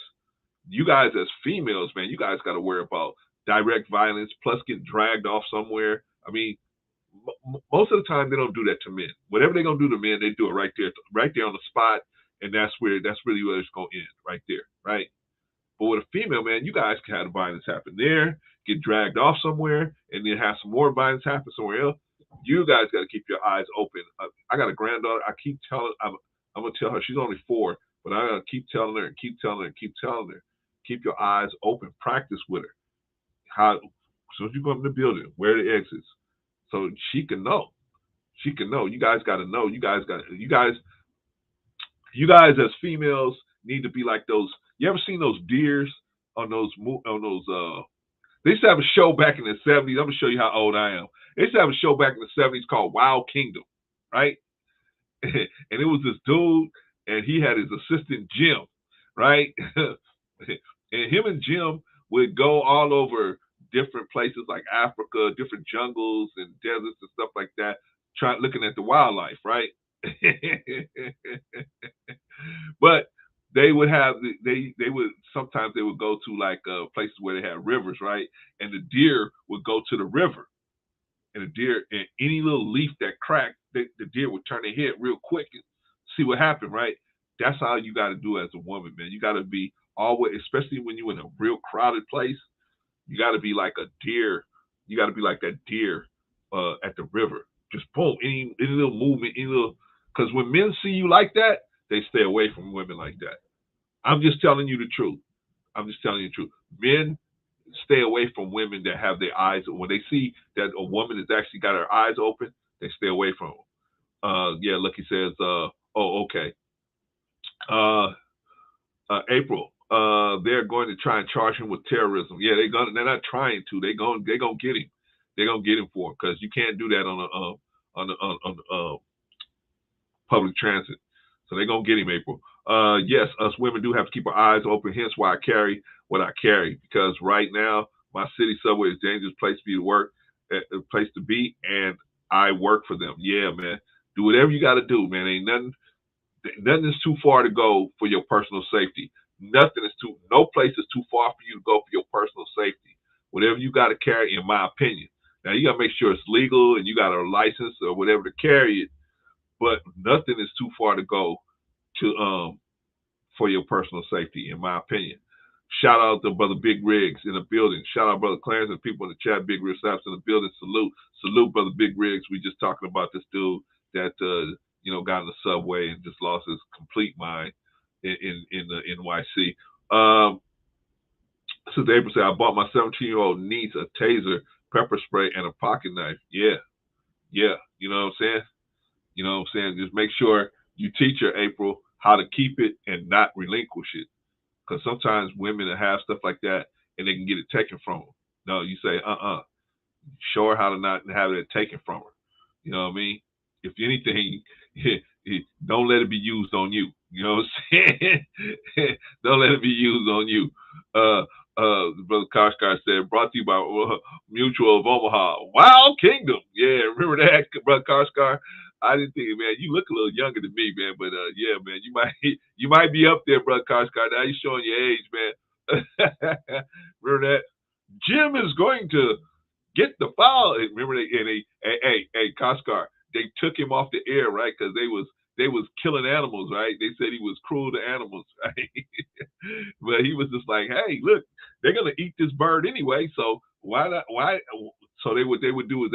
You guys as females, man, you guys got to worry about direct violence plus getting dragged off somewhere. I mean, most of the time they don't do that to men. Whatever they're gonna do to men, they do it right there on the spot, and that's really where it's gonna end, right there, right? But with a female, man, you guys can have violence happen there, get dragged off somewhere, and then have some more violence happen somewhere else. You guys got to keep your eyes open. I got a granddaughter. I keep telling, I'm gonna tell her, she's only 4, but I gotta keep telling her. Keep your eyes open. Practice with her. How so as you go in the building, where are the exits? So she can know. You guys got to know. You guys as females need to be like those. You ever seen those deers on those? They used to have a show back in the 70s. I'm gonna show you how old I am. They used to have a show back in the 70s called Wild Kingdom, right? And it was this dude, and he had his assistant Jim, right? And him and Jim would go all over different places like Africa, different jungles and deserts and stuff like that, looking at the wildlife, right? But they would have sometimes they would go to like places where they had rivers, right? And the deer would go to the river, and any little leaf that cracked, the deer would turn their head real quick and see what happened, right? That's how you got to do as a woman, man. You got to be always, especially when you're in a real crowded place. You got to be like a deer. You got to be like that deer at the river. Just boom, any little movement, because when men see you like that, they stay away from women like that. I'm just telling you the truth. Men stay away from women that have their eyes. When they see that a woman has actually got her eyes open, they stay away from them. Yeah, Lucky says, oh, okay. April. They're going to try and charge him with terrorism. Yeah, they're not trying to. They're gonna get him. They're gonna get him for it, because you can't do that on public transit. So they're gonna get him, April. Yes, us women do have to keep our eyes open. Hence why I carry what I carry, because right now my city subway is a dangerous place to be, and I work for them. Yeah, man. Do whatever you got to do, man. Ain't nothing. nothing is too far to go for your personal safety. No place is too far for you to go for your personal safety. Whatever you got to carry, in my opinion. Now you got to make sure it's legal and you got a license or whatever to carry it, but nothing is too far to go to for your personal safety, in my opinion. Shout out to Brother Big Riggs in the building. Shout out Brother Clarence and people in the chat. Big Riggs Saps in the building. Salute Brother Big Riggs. We just talking about this dude that got in the subway and just lost his complete mind in the NYC. Sister April said, I bought my 17-year-old niece a taser, pepper spray, and a pocket knife. Yeah. You know what I'm saying? Just make sure you teach her, April, how to keep it and not relinquish it. Because sometimes women have stuff like that and they can get it taken from them. No, you say, show her how to not have it taken from her. You know what I mean? If anything, don't let it be used on you. You know what I'm saying? Don't let it be used on you. Brother Koshkar said, brought to you by Mutual of Omaha. Wild Kingdom. Yeah, remember that, Brother Koshkar? I didn't think, man, you look a little younger than me, man, but yeah, man, you might be up there, Brother Koshkar. Now you're showing your age, man. Remember that? Jim is going to get the foul. Remember hey, Koshkar, they took him off the air, right? Because they was killing animals, right? They said he was cruel to animals, right? But he was just like, hey, look, they're gonna eat this bird anyway, so why not? Why? So they would do is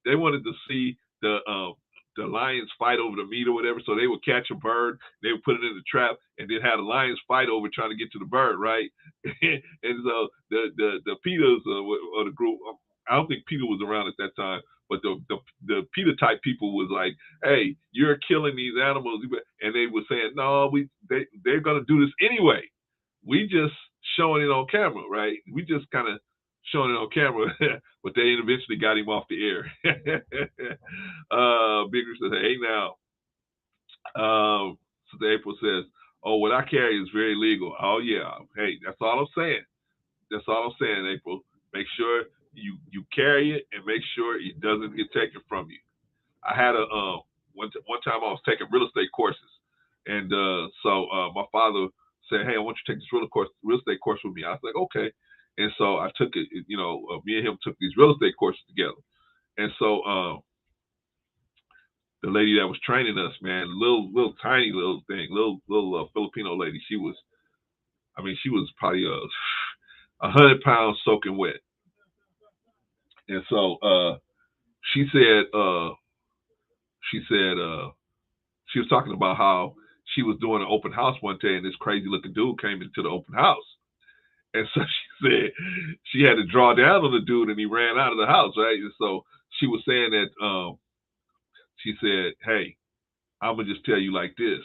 they wanted to see the lions fight over the meat or whatever. So they would catch a bird, they would put it in the trap, and then have the lions fight over trying to get to the bird, right? And so the PETAs or the group, I don't think PETA was around at that time, but the PETA type people was like, hey, you're killing these animals, and they were saying, no, they're gonna do this anyway. We just showing it on camera, right? We just kind of showing it on camera, but they eventually got him off the air. Bigger says, hey now. So April says, oh, what I carry is very legal. Oh yeah. Hey, that's all I'm saying. That's all I'm saying, April. Make sure you carry it and make sure it doesn't get taken from you. I had one time I was taking real estate courses, and so my father said, hey, I want you to take this real estate course with me. I was like, okay. And so I took it, me and him took these real estate courses together. And so the lady that was training us, man, little tiny little thing, little Filipino lady, she was probably 100 pounds soaking wet. And so she was talking about how she was doing an open house one day, and this crazy looking dude came into the open house. And so she said she had to draw down on the dude, and he ran out of the house, right? And so she was saying that she said, hey, I'm going to just tell you like this.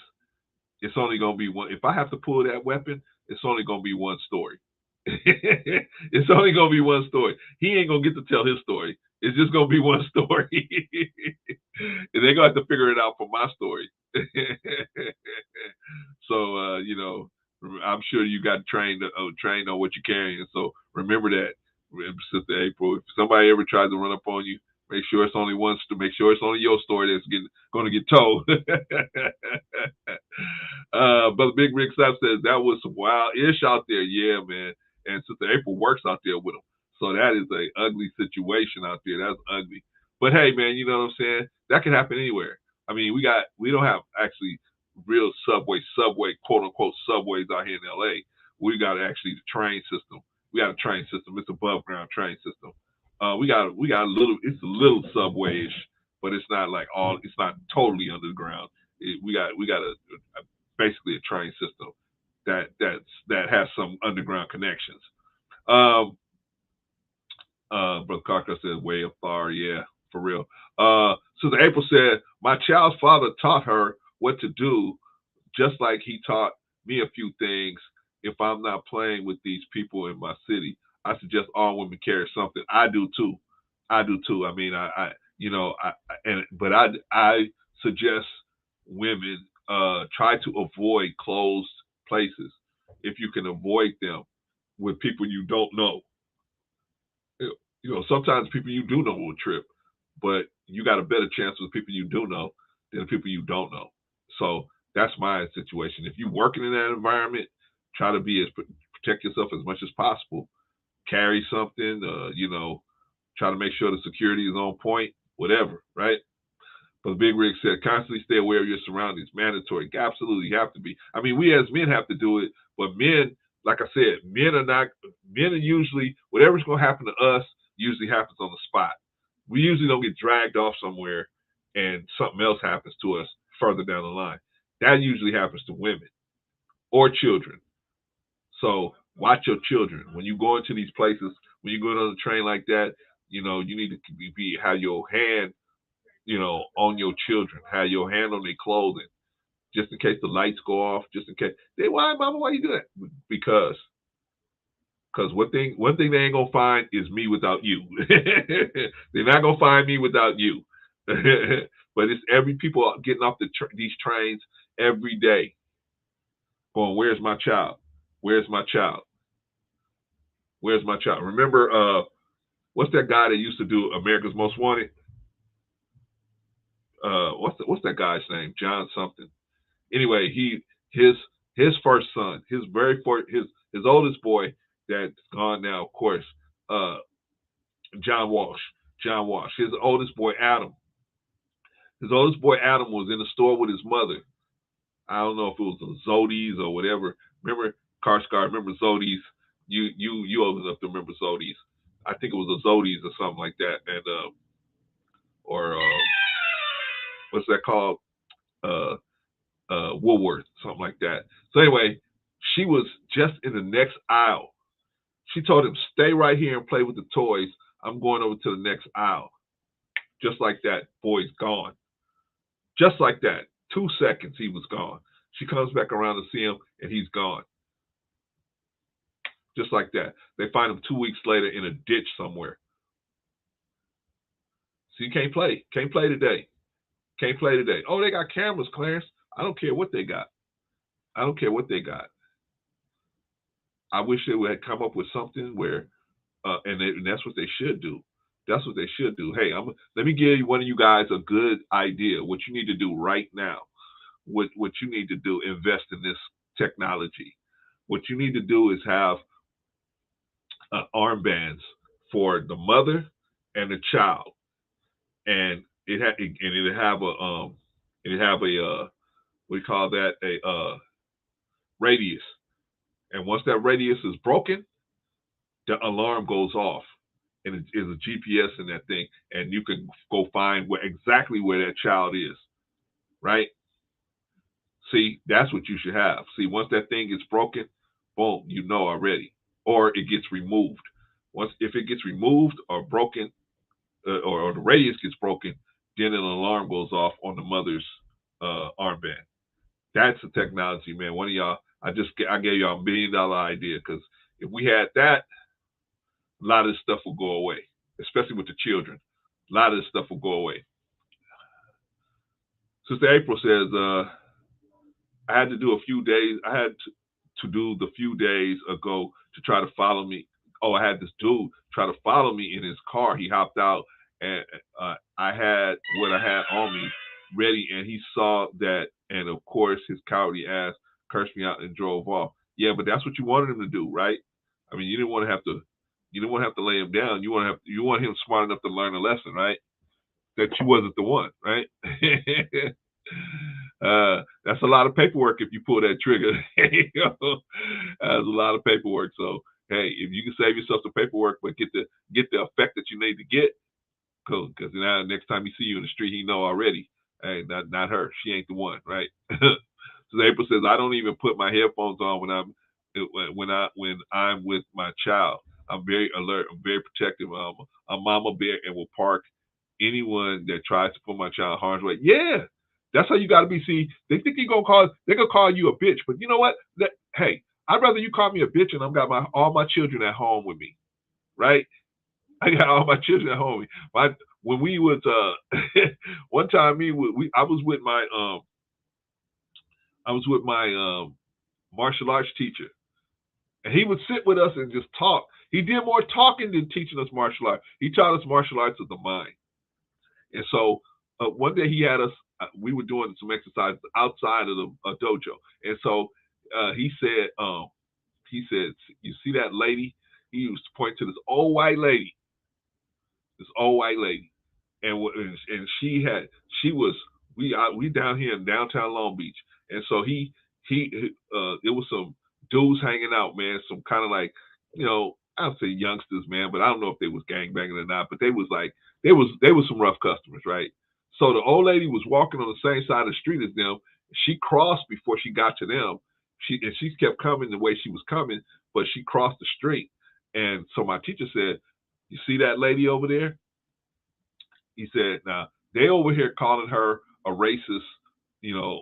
It's only going to be one. If I have to pull that weapon, it's only going to be one story. It's only going to be one story. He ain't going to get to tell his story. It's just going to be one story. And they're going to have to figure it out from my story. So, I'm sure you got trained on what you're carrying. So remember that, Sister April. If somebody ever tries to run up on you, make sure it's only one. Make sure it's only your story that's going to get told. Brother Big Rick Sapp says that was some wild ish out there. Yeah, man. And Sister April works out there with them. So that is a ugly situation out there. That's ugly. But hey, man, you know what I'm saying? That can happen anywhere. I mean, we don't have actually real subway, quote unquote subways out here in LA. We got actually the train system. We got a train system. It's above ground train system. We got a little. It's a little subway-ish, but it's not like all. It's not totally underground. We got basically a train system that has some underground connections. Brother Carter said, way up far, yeah, for real. Sister April said, my child's father taught her what to do, just like he taught me a few things. If I'm not playing with these people in my city, I suggest all women carry something. I do too. I mean, I suggest women try to avoid closed places if you can avoid them with people you don't know. Sometimes people you do know will trip, but you got a better chance with people you do know than people you don't know. So That's my situation. If you're working in that environment, try to protect yourself as much as possible. Carry something, try to make sure the security is on point, whatever, right? But Big Rig said, constantly stay aware of your surroundings. Mandatory. Absolutely have to be. I mean, we as men have to do it, but men, like I said, men are usually, whatever's going to happen to us usually happens on the spot. We usually don't get dragged off somewhere and something else happens to us further down the line. That usually happens to women or children. So watch your children. When you go into these places, when you go on a train like that, you need to have your hand, on your children, have your hand on their clothing, just in case the lights go off, just in case. Why, mama, why you do that? Because one thing they ain't gonna find is me without you. They're not gonna find me without you. But it's every people getting off these trains every day, going, where's my child? Where's my child? Where's my child? Remember, what's that guy that used to do America's Most Wanted? What's that guy's name? John something. Anyway, his first son, his oldest boy that's gone now, of course, John Walsh. His oldest boy Adam. His oldest boy Adam was in the store with his mother. I don't know if it was a Zodi's or whatever. Remember Karscar? Remember Zodi's? You old enough to remember Zodi's? I think it was a Zodi's or something like that, and what's that called? Woolworth, something like that. So anyway, she was just in the next aisle. She told him, stay right here and play with the toys. I'm going over to the next aisle. Just like that, boy's gone. Just like that. 2 seconds, he was gone. She comes back around to see him, and he's gone. Just like that. They find him 2 weeks later in a ditch somewhere. So you can't play. Can't play today. Can't play today. Oh, they got cameras, Clarence. I don't care what they got. I don't care what they got. I wish they would have come up with something where, and that's what they should do. That's what they should do. Hey, let me give one of you guys a good idea. What you need to do right now. What you need to do, invest in this technology. What you need to do is have armbands for the mother and the child, and it'd have a what do you call that, a radius. And once that radius is broken, the alarm goes off, and it is a GPS in that thing, and you can go find exactly where that child is, right? See, that's what you should have. See, once that thing gets broken, boom, you know already, or it gets removed. If it gets removed or broken, or the radius gets broken, then an alarm goes off on the mother's armband. That's the technology, man. One of y'all, I gave y'all $1 million idea, because if we had that, a lot of this stuff will go away, especially with the children. A lot of this stuff will go away. Sister April says, I had to do a few days. I had to do the few days ago to try to follow me. Oh, I had this dude try to follow me in his car. He hopped out, and I had what I had on me ready, and he saw that, and of course his cowardly ass cursed me out and drove off. Yeah, but that's what you wanted him to do, right? I mean, you didn't want to have to lay him down. You want him smart enough to learn a lesson, right? That you wasn't the one, right? That's a lot of paperwork if you pull that trigger. That's a lot of paperwork. So hey, if you can save yourself the paperwork, but get the effect that you need to get, cool. Because now next time you see you in the street, he know already. Hey, not her. She ain't the one, right? So April says, I don't even put my headphones on when I'm with my child. I'm very alert. I'm very protective. I'm a mama bear and will park anyone that tries to put my child in harm's way. Yeah, that's how you got to be. See, they think they're gonna call you a bitch, but you know what? Hey, I'd rather you call me a bitch and I've got all my children at home with me, right? I got all my children at home. When we was one time, I was with my martial arts teacher, and he would sit with us and just talk. He did more talking than teaching us martial arts. He taught us martial arts of the mind. And so one day he had us. We were doing some exercises outside of the dojo, and so he said, "You see that lady?" He used to point to this old white lady, and she was we down here in downtown Long Beach, and so it was some dudes hanging out, man, some kind of like, I don't say youngsters, man, but I don't know if they was gangbanging or not, but they was some rough customers, right? So the old lady was walking on the same side of the street as them. She crossed before she got to them. She kept coming the way she was coming, but she crossed the street. And so my teacher said, "You see that lady over there?" He said, "Now they over here calling her a racist,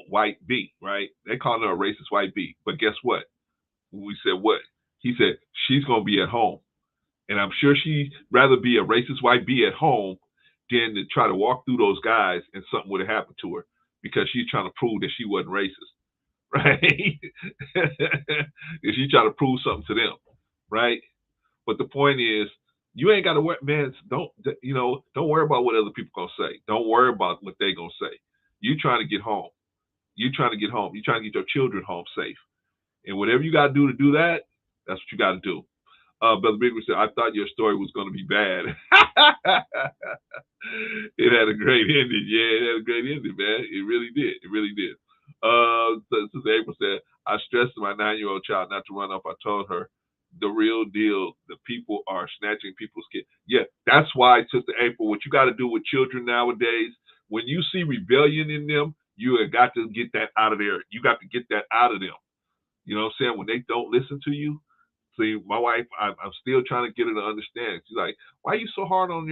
white B, right? They calling her a racist white B. But guess what?" We said, "What?" He said, "She's gonna be at home, and I'm sure she'd rather be a racist white B at home than to try to walk through those guys and something would have happened to her because she's trying to prove that she wasn't racist, right? She's trying to prove something to them, right? But the point is, you ain't got to worry, man. Don't worry about what other people gonna say. Don't worry about what they gonna say. You trying to get home. You trying to get home. You trying to get your children home safe. And whatever you got to do that, that's what you got to do." Brother Bigger said, "I thought your story was going to be bad." It had a great ending. Yeah, it had a great ending, man. It really did. It really did. Sister April said, "I stressed to my 9-year-old child not to run off. I told her the real deal. The people are snatching people's kids." Yeah, that's why, Sister April, what you got to do with children nowadays, when you see rebellion in them, you have got to get that out of there. You got to get that out of them. You know what I'm saying? When they don't listen to you. See, my wife, I'm still trying to get her to understand. She's like, "Why are you so hard on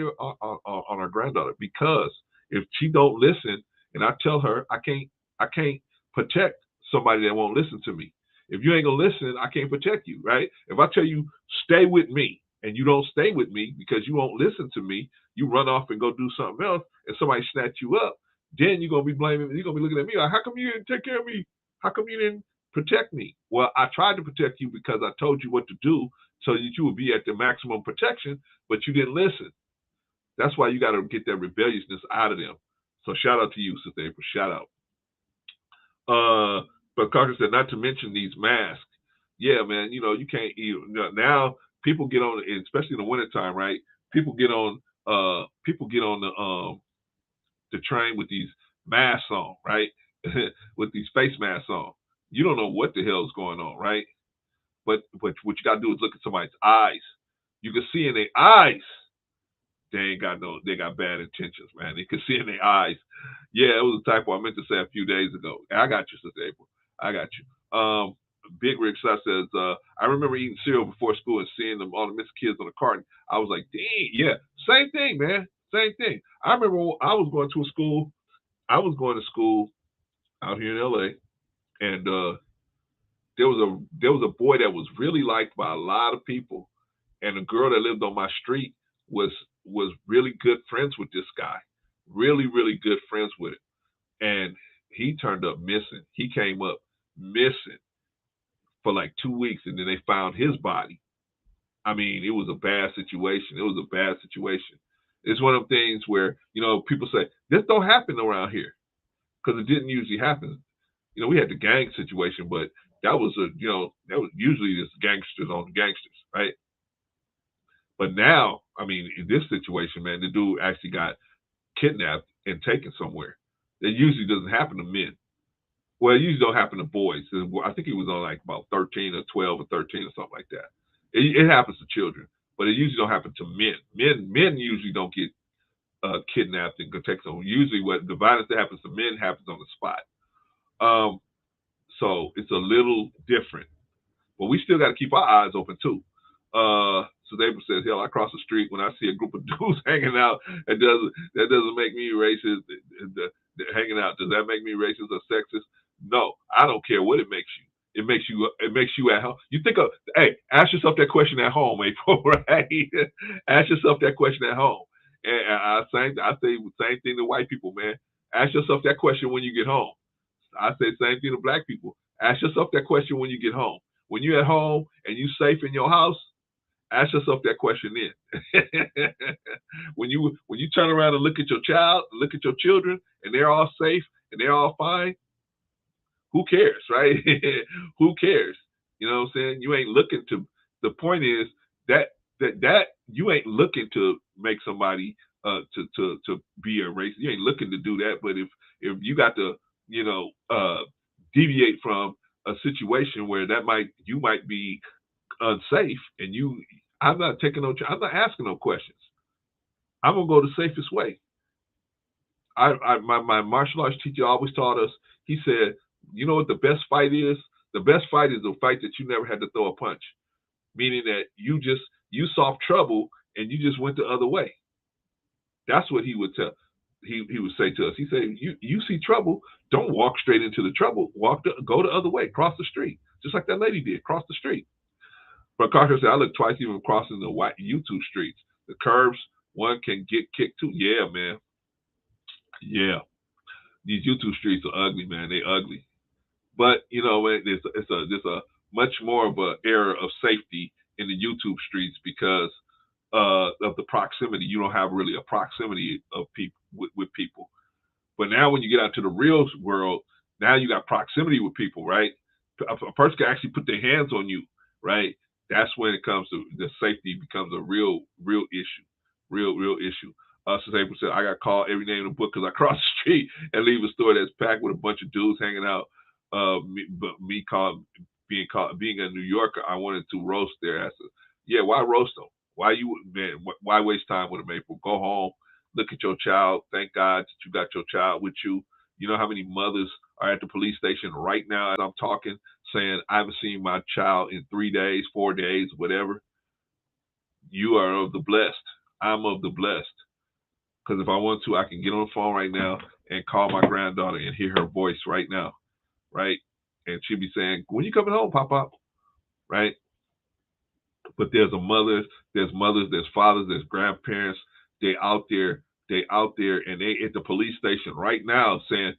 our granddaughter?" Because if she don't listen, and I tell her, I can't protect somebody that won't listen to me. If you ain't gonna listen, I can't protect you, right? If I tell you stay with me and you don't stay with me because you won't listen to me, you run off and go do something else, and somebody snatch you up, then you're gonna be blaming. You're gonna be looking at me like, "How come you didn't take care of me? How come you didn't protect me?" Well, I tried to protect you because I told you what to do so that you would be at the maximum protection, but you didn't listen. That's why you got to get that rebelliousness out of them. So shout out to you, Sister April. Shout out. But Carter said, not to mention these masks. Yeah, man, you can't now people get on, especially in the wintertime, right? People get on the train with these masks on, right? With these face masks on. You don't know what the hell is going on, right? But what you got to do is look at somebody's eyes. You can see in their eyes they got bad intentions, man. You can see in their eyes. Yeah, it was a typo I meant to say a few days ago. I got you, Sister April. I got you. Big Rick says, "I remember eating cereal before school and seeing all the missing kids on the carton. I was like, dang, yeah, same thing, man. Same thing. I remember when I was going to school. I was going to school out here in LA, and there was a boy that was really liked by a lot of people, and a girl that lived on my street was really good friends with this guy, really good friends with him, and he turned up missing. He came up missing for like 2 weeks, and then they found his body. I mean, it was a bad situation. It's one of them things where people say this don't happen around here because it didn't usually happen. We had the gang situation, but that was usually just gangsters on gangsters, right? But now, I mean, in this situation, man, the dude actually got kidnapped and taken somewhere. That usually doesn't happen to men. Well, it usually don't happen to boys. I think he was on like about 13 or 12 or 13 or something like that. It happens to children, but it usually don't happen to men. Men usually don't get kidnapped and taken somewhere. Usually, what the violence that happens to men happens on the spot. So it's a little different, but we still got to keep our eyes open too. So April says, "Hell, I cross the street when I see a group of dudes hanging out. That doesn't make me racist. Hanging out, does that make me racist or sexist? No, I don't care what it makes you. It makes you at home. You think of, hey, ask yourself that question at home, April, right? Ask yourself that question at home. And I say the same thing to white people, man. Ask yourself that question when you get home. I say the same thing to black people. Ask yourself that question when you get home. When you're at home and you're safe in your house, Ask yourself that question then. when you turn around and look at your child, look at your children, and they're all safe and they're all fine, who cares, right? Who cares? You know what I'm saying? You ain't looking to. The point is that you ain't looking to make somebody to be a racist. You ain't looking to do that. But if you got to, deviate from a situation where you might be unsafe, and I'm not asking no questions. I'm gonna go the safest way. My martial arts teacher always taught us. He said, you know what the best fight is? The best fight is the fight that you never had to throw a punch. Meaning that you saw trouble and you just went the other way. That's what he would tell. He would say to us. He said, you see trouble, don't walk straight into the trouble. Go the other way, cross the street, just like that lady did, cross the street. But Carter said, I looked twice even crossing the white YouTube streets. The curves, one can get kicked too. Yeah, man. Yeah. These YouTube streets are ugly, man. They ugly. But, there's a much more of an era of safety in the YouTube streets because of the proximity. You don't have really a proximity of people with people. But now when you get out to the real world, now you got proximity with people, right? A person can actually put their hands on you, right? That's when it comes to the safety becomes a real issue, real issue. Since April said, I got called every name in the book because I crossed the street and leave a store that's packed with a bunch of dudes hanging out. Being a New Yorker, I wanted to roast their asses. Yeah, why roast them? Why waste time with them, April? Go home, look at your child. Thank God that you got your child with you. You know how many mothers are at the police station right now as I'm talking, saying, I haven't seen my child in 3 days, 4 days, whatever. You are of the blessed. I'm of the blessed. Because if I want to, I can get on the phone right now and call my granddaughter and hear her voice right now, right? And she'll be saying, when you coming home, Pop? Right? But there's mothers, there's fathers, there's grandparents. They out there, and they at the police station right now saying,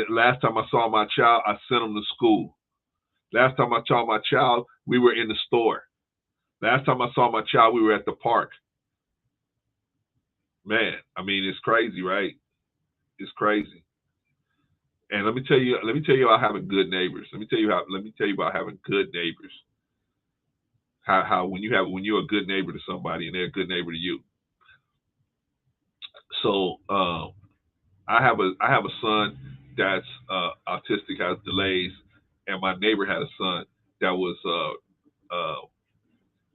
last time I saw my child, I sent him to school. Last time I saw my child, we were in the store. Last time I saw my child, we were at the park. Man, I mean, it's crazy, right? It's crazy. And let me tell you about having good neighbors. Let me tell you about having good neighbors. How when you're a good neighbor to somebody and they're a good neighbor to you. So I have a son that's autistic, has delays, and my neighbor had a son that was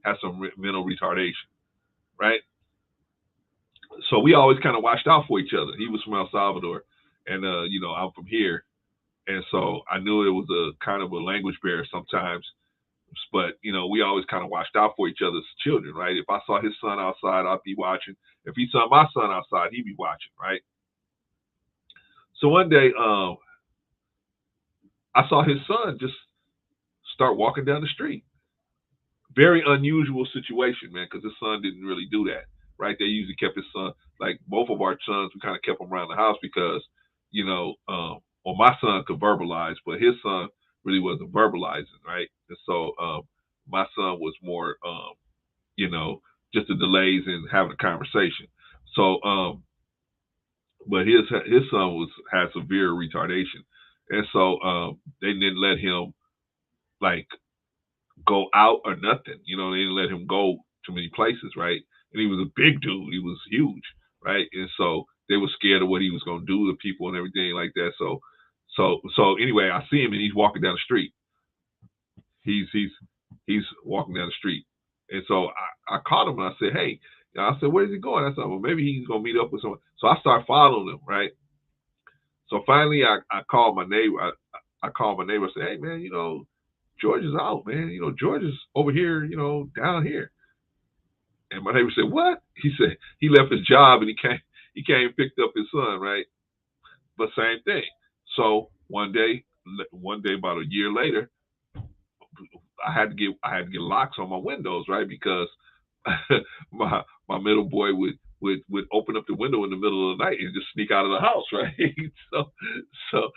has some mental retardation, right? So we always kind of watched out for each other. He was from El Salvador, and I'm from here, and so I knew it was a kind of a language barrier sometimes. But we always kind of watched out for each other's children, right? If I saw his son outside, I'd be watching. If he saw my son outside, he'd be watching, right? So one day, I saw his son just start walking down the street. Very unusual situation, man, because his son didn't really do that, right? They usually kept his son, like both of our sons, we kind of kept them around the house because, my son could verbalize, but his son really wasn't verbalizing, right? And so my son was more, just the delays in having a conversation. So, but his son had severe retardation, and so they didn't let him like go out or nothing. They didn't let him go to many places, right? And he was a big dude. He was huge, right? And so they were scared of what he was going to do to people and everything like that. So anyway, I see him and he's walking down the street. He's walking down the street. And so I caught him and I said, hey, I said, where is he going? I said, well, maybe he's going to meet up with someone. So I started following him, right? So finally I called my neighbor. I called my neighbor and said, hey, man, George is out, man. George is over here, down here. And my neighbor said, what? He said he left his job and he came and picked up his son, right? But same thing. So one day about a year later, I had to get locks on my windows, right? Because my middle boy would open up the window in the middle of the night and just sneak out of the house, right? So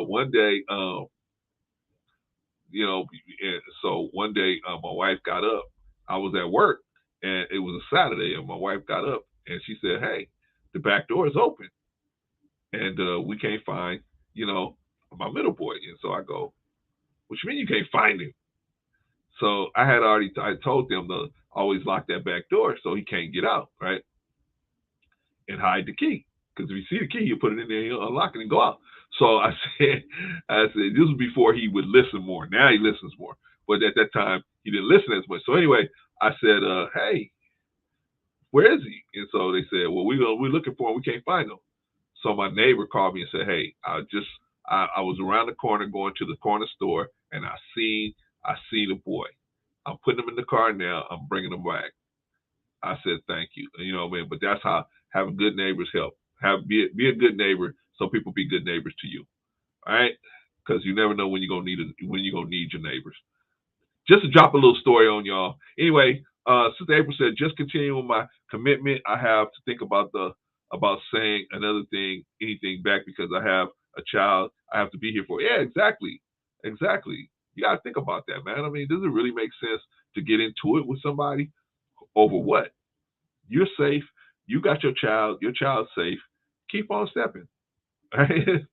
one day, so one day my wife got up I was at work, and it was a Saturday, and my wife got up, and she said, hey, the back door is open, and we can't find, my middle boy. And so I go, what you mean you can't find him? So I told them to always lock that back door so he can't get out, right? And hide the key. Because if you see the key, you put it in there, you unlock it and go out. So I said, this was before he would listen more. Now he listens more. But at that time, he didn't listen as much. So anyway, I said, hey, where is he? And so they said, well, we're looking for him. We can't find him. So my neighbor called me and said, hey, I was around the corner going to the corner store, and I see the boy. I'm putting him in the car now. I'm bringing him back. I said, thank you. Man, but that's how having good neighbors help. Be a good neighbor so people be good neighbors to you. All right? Because you never know when you're gonna need your neighbors. Just to drop a little story on y'all. Anyway, Sister April said, just continuing my commitment. I have to think about saying anything back because I have a child I have to be here for. Yeah, exactly. You gotta think about that, man. I mean, does it really make sense to get into it with somebody over what? You're safe. You got your child's safe. Keep on stepping. Right?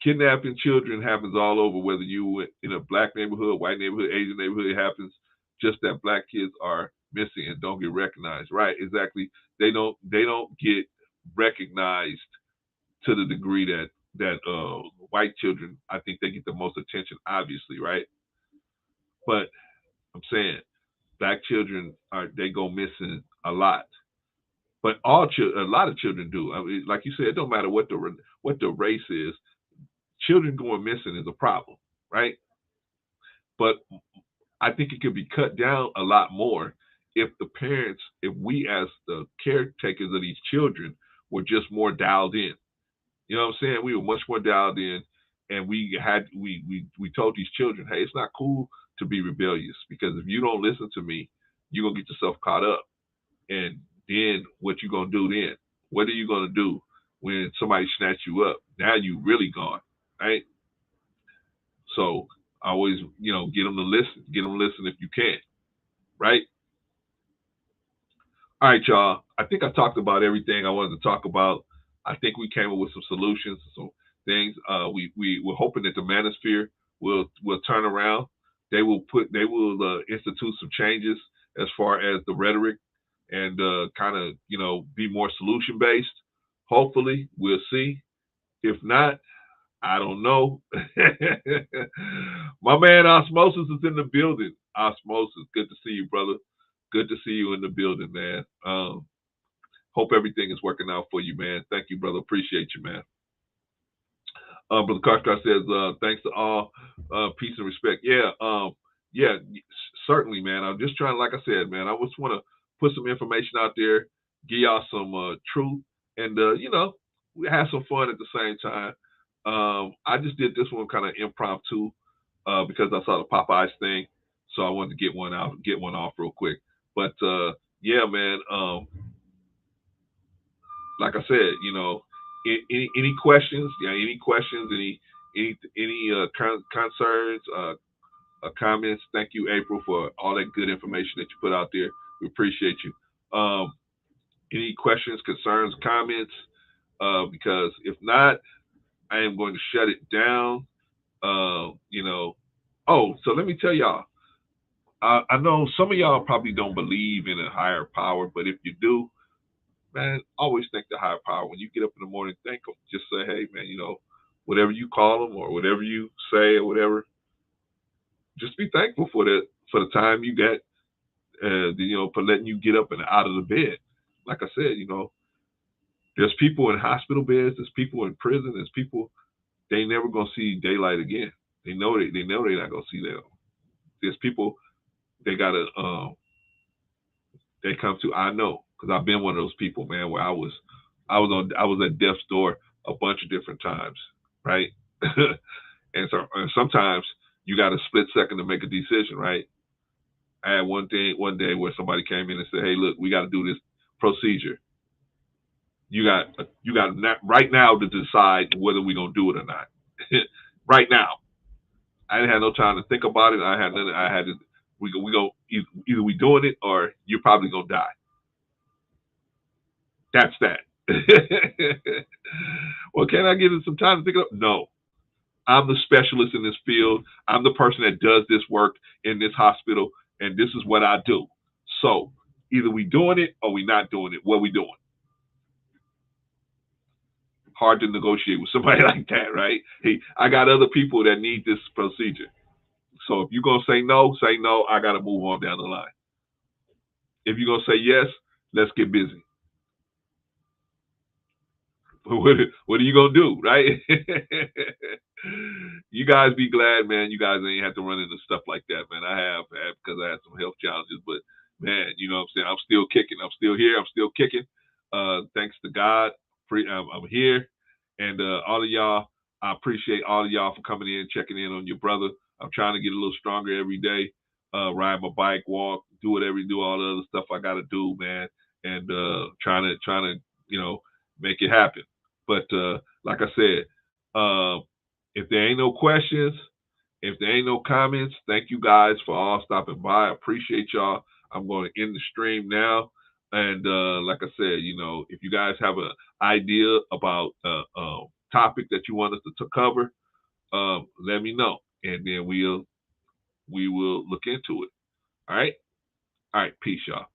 Kidnapping children happens all over, whether you in a black neighborhood, white neighborhood, Asian neighborhood, it happens. Just that black kids are missing and don't get recognized. Right, exactly. They don't get recognized to the degree that white children, I think they get the most attention, obviously, right? But I'm saying black children they go missing a lot. But a lot of children do. I mean, like you said, it don't matter what the race is. Children going missing is a problem, right? But I think it could be cut down a lot more if we as the caretakers of these children were just more dialed in. You know what I'm saying? We were much more dialed in, and we told these children, hey, it's not cool to be rebellious, because if you don't listen to me, you're gonna get yourself caught up. And then what you gonna do then? What are you gonna do when somebody snatch you up? Now you really gone, right? So always, get them to listen. Get them to listen if you can, right? All right, y'all. I think I talked about everything I wanted to talk about. I think we came up with some solutions, some things. We're hoping that the Manosphere will turn around. They will institute some changes as far as the rhetoric and kind of be more solution based. Hopefully, we'll see. If not, I don't know. My man Osmosis is in the building. Osmosis, good to see you, brother. Good to see you in the building, man. Hope everything is working out for you, man. Thank you, brother. Appreciate you, man. Brother Karskar says, thanks to all, peace and respect. Yeah, certainly, man. I'm just trying, like I said, man, I just want to put some information out there, give y'all some truth, and, we have some fun at the same time. I just did this one kind of impromptu because I saw the Popeyes thing, so I wanted to get one off real quick. But yeah, man. Like I said, any questions? Yeah, any questions? Any concerns? Comments? Thank you, April, for all that good information that you put out there. We appreciate you. Any questions, concerns, comments? Because if not, I am going to shut it down. Oh, so let me tell y'all. I know some of y'all probably don't believe in a higher power, but if you do, man, always thank the higher power. When you get up in the morning, thank them. Just say, hey, man, whatever you call them or whatever you say or whatever, just be thankful for the time you got, for letting you get up and out of the bed. Like I said, there's people in hospital beds, there's people in prison, there's people they never gonna see daylight again. They know they're not gonna see that. There's people they gotta they come to. I know, because I've been one of those people, man, where I was at death's door a bunch of different times, right? and sometimes you got a split second to make a decision, right? I had one day where somebody came in and said, hey, look, we got to do this procedure. You got right now to decide whether we're gonna do it or not. Right now, I didn't have no time to think about it. We go Either we doing it or you're probably gonna die. That's that. Well, can I give it some time to think it up? No. I'm the specialist in this field. I'm the person that does this work in this hospital, and this is what I do. So either we doing it or we not doing it. What we doing? Hard to negotiate with somebody like that, right? Hey, I got other people that need this procedure. So if you're going to say no, I got to move on down the line. If you're going to say yes, let's get busy. What are you going to do, right? You guys be glad, man. You guys ain't have to run into stuff like that, man. I have because I had some health challenges, but man, you know what I'm saying? I'm still kicking. I'm still here. I'm still kicking. Thanks to God, I'm here. And all of y'all, I appreciate all of y'all for coming in, checking in on your brother. I'm trying to get a little stronger every day. Ride my bike, walk, do whatever you do, all the other stuff I got to do, man. And trying to, you know, make it happen. But like I said, if there ain't no questions, if there ain't no comments, thank you guys for all stopping by. I appreciate y'all. I'm going to end the stream now. And like I said, you know, if you guys have an idea about a topic that you want us to cover, let me know, and then we will look into it. All right. Peace, y'all.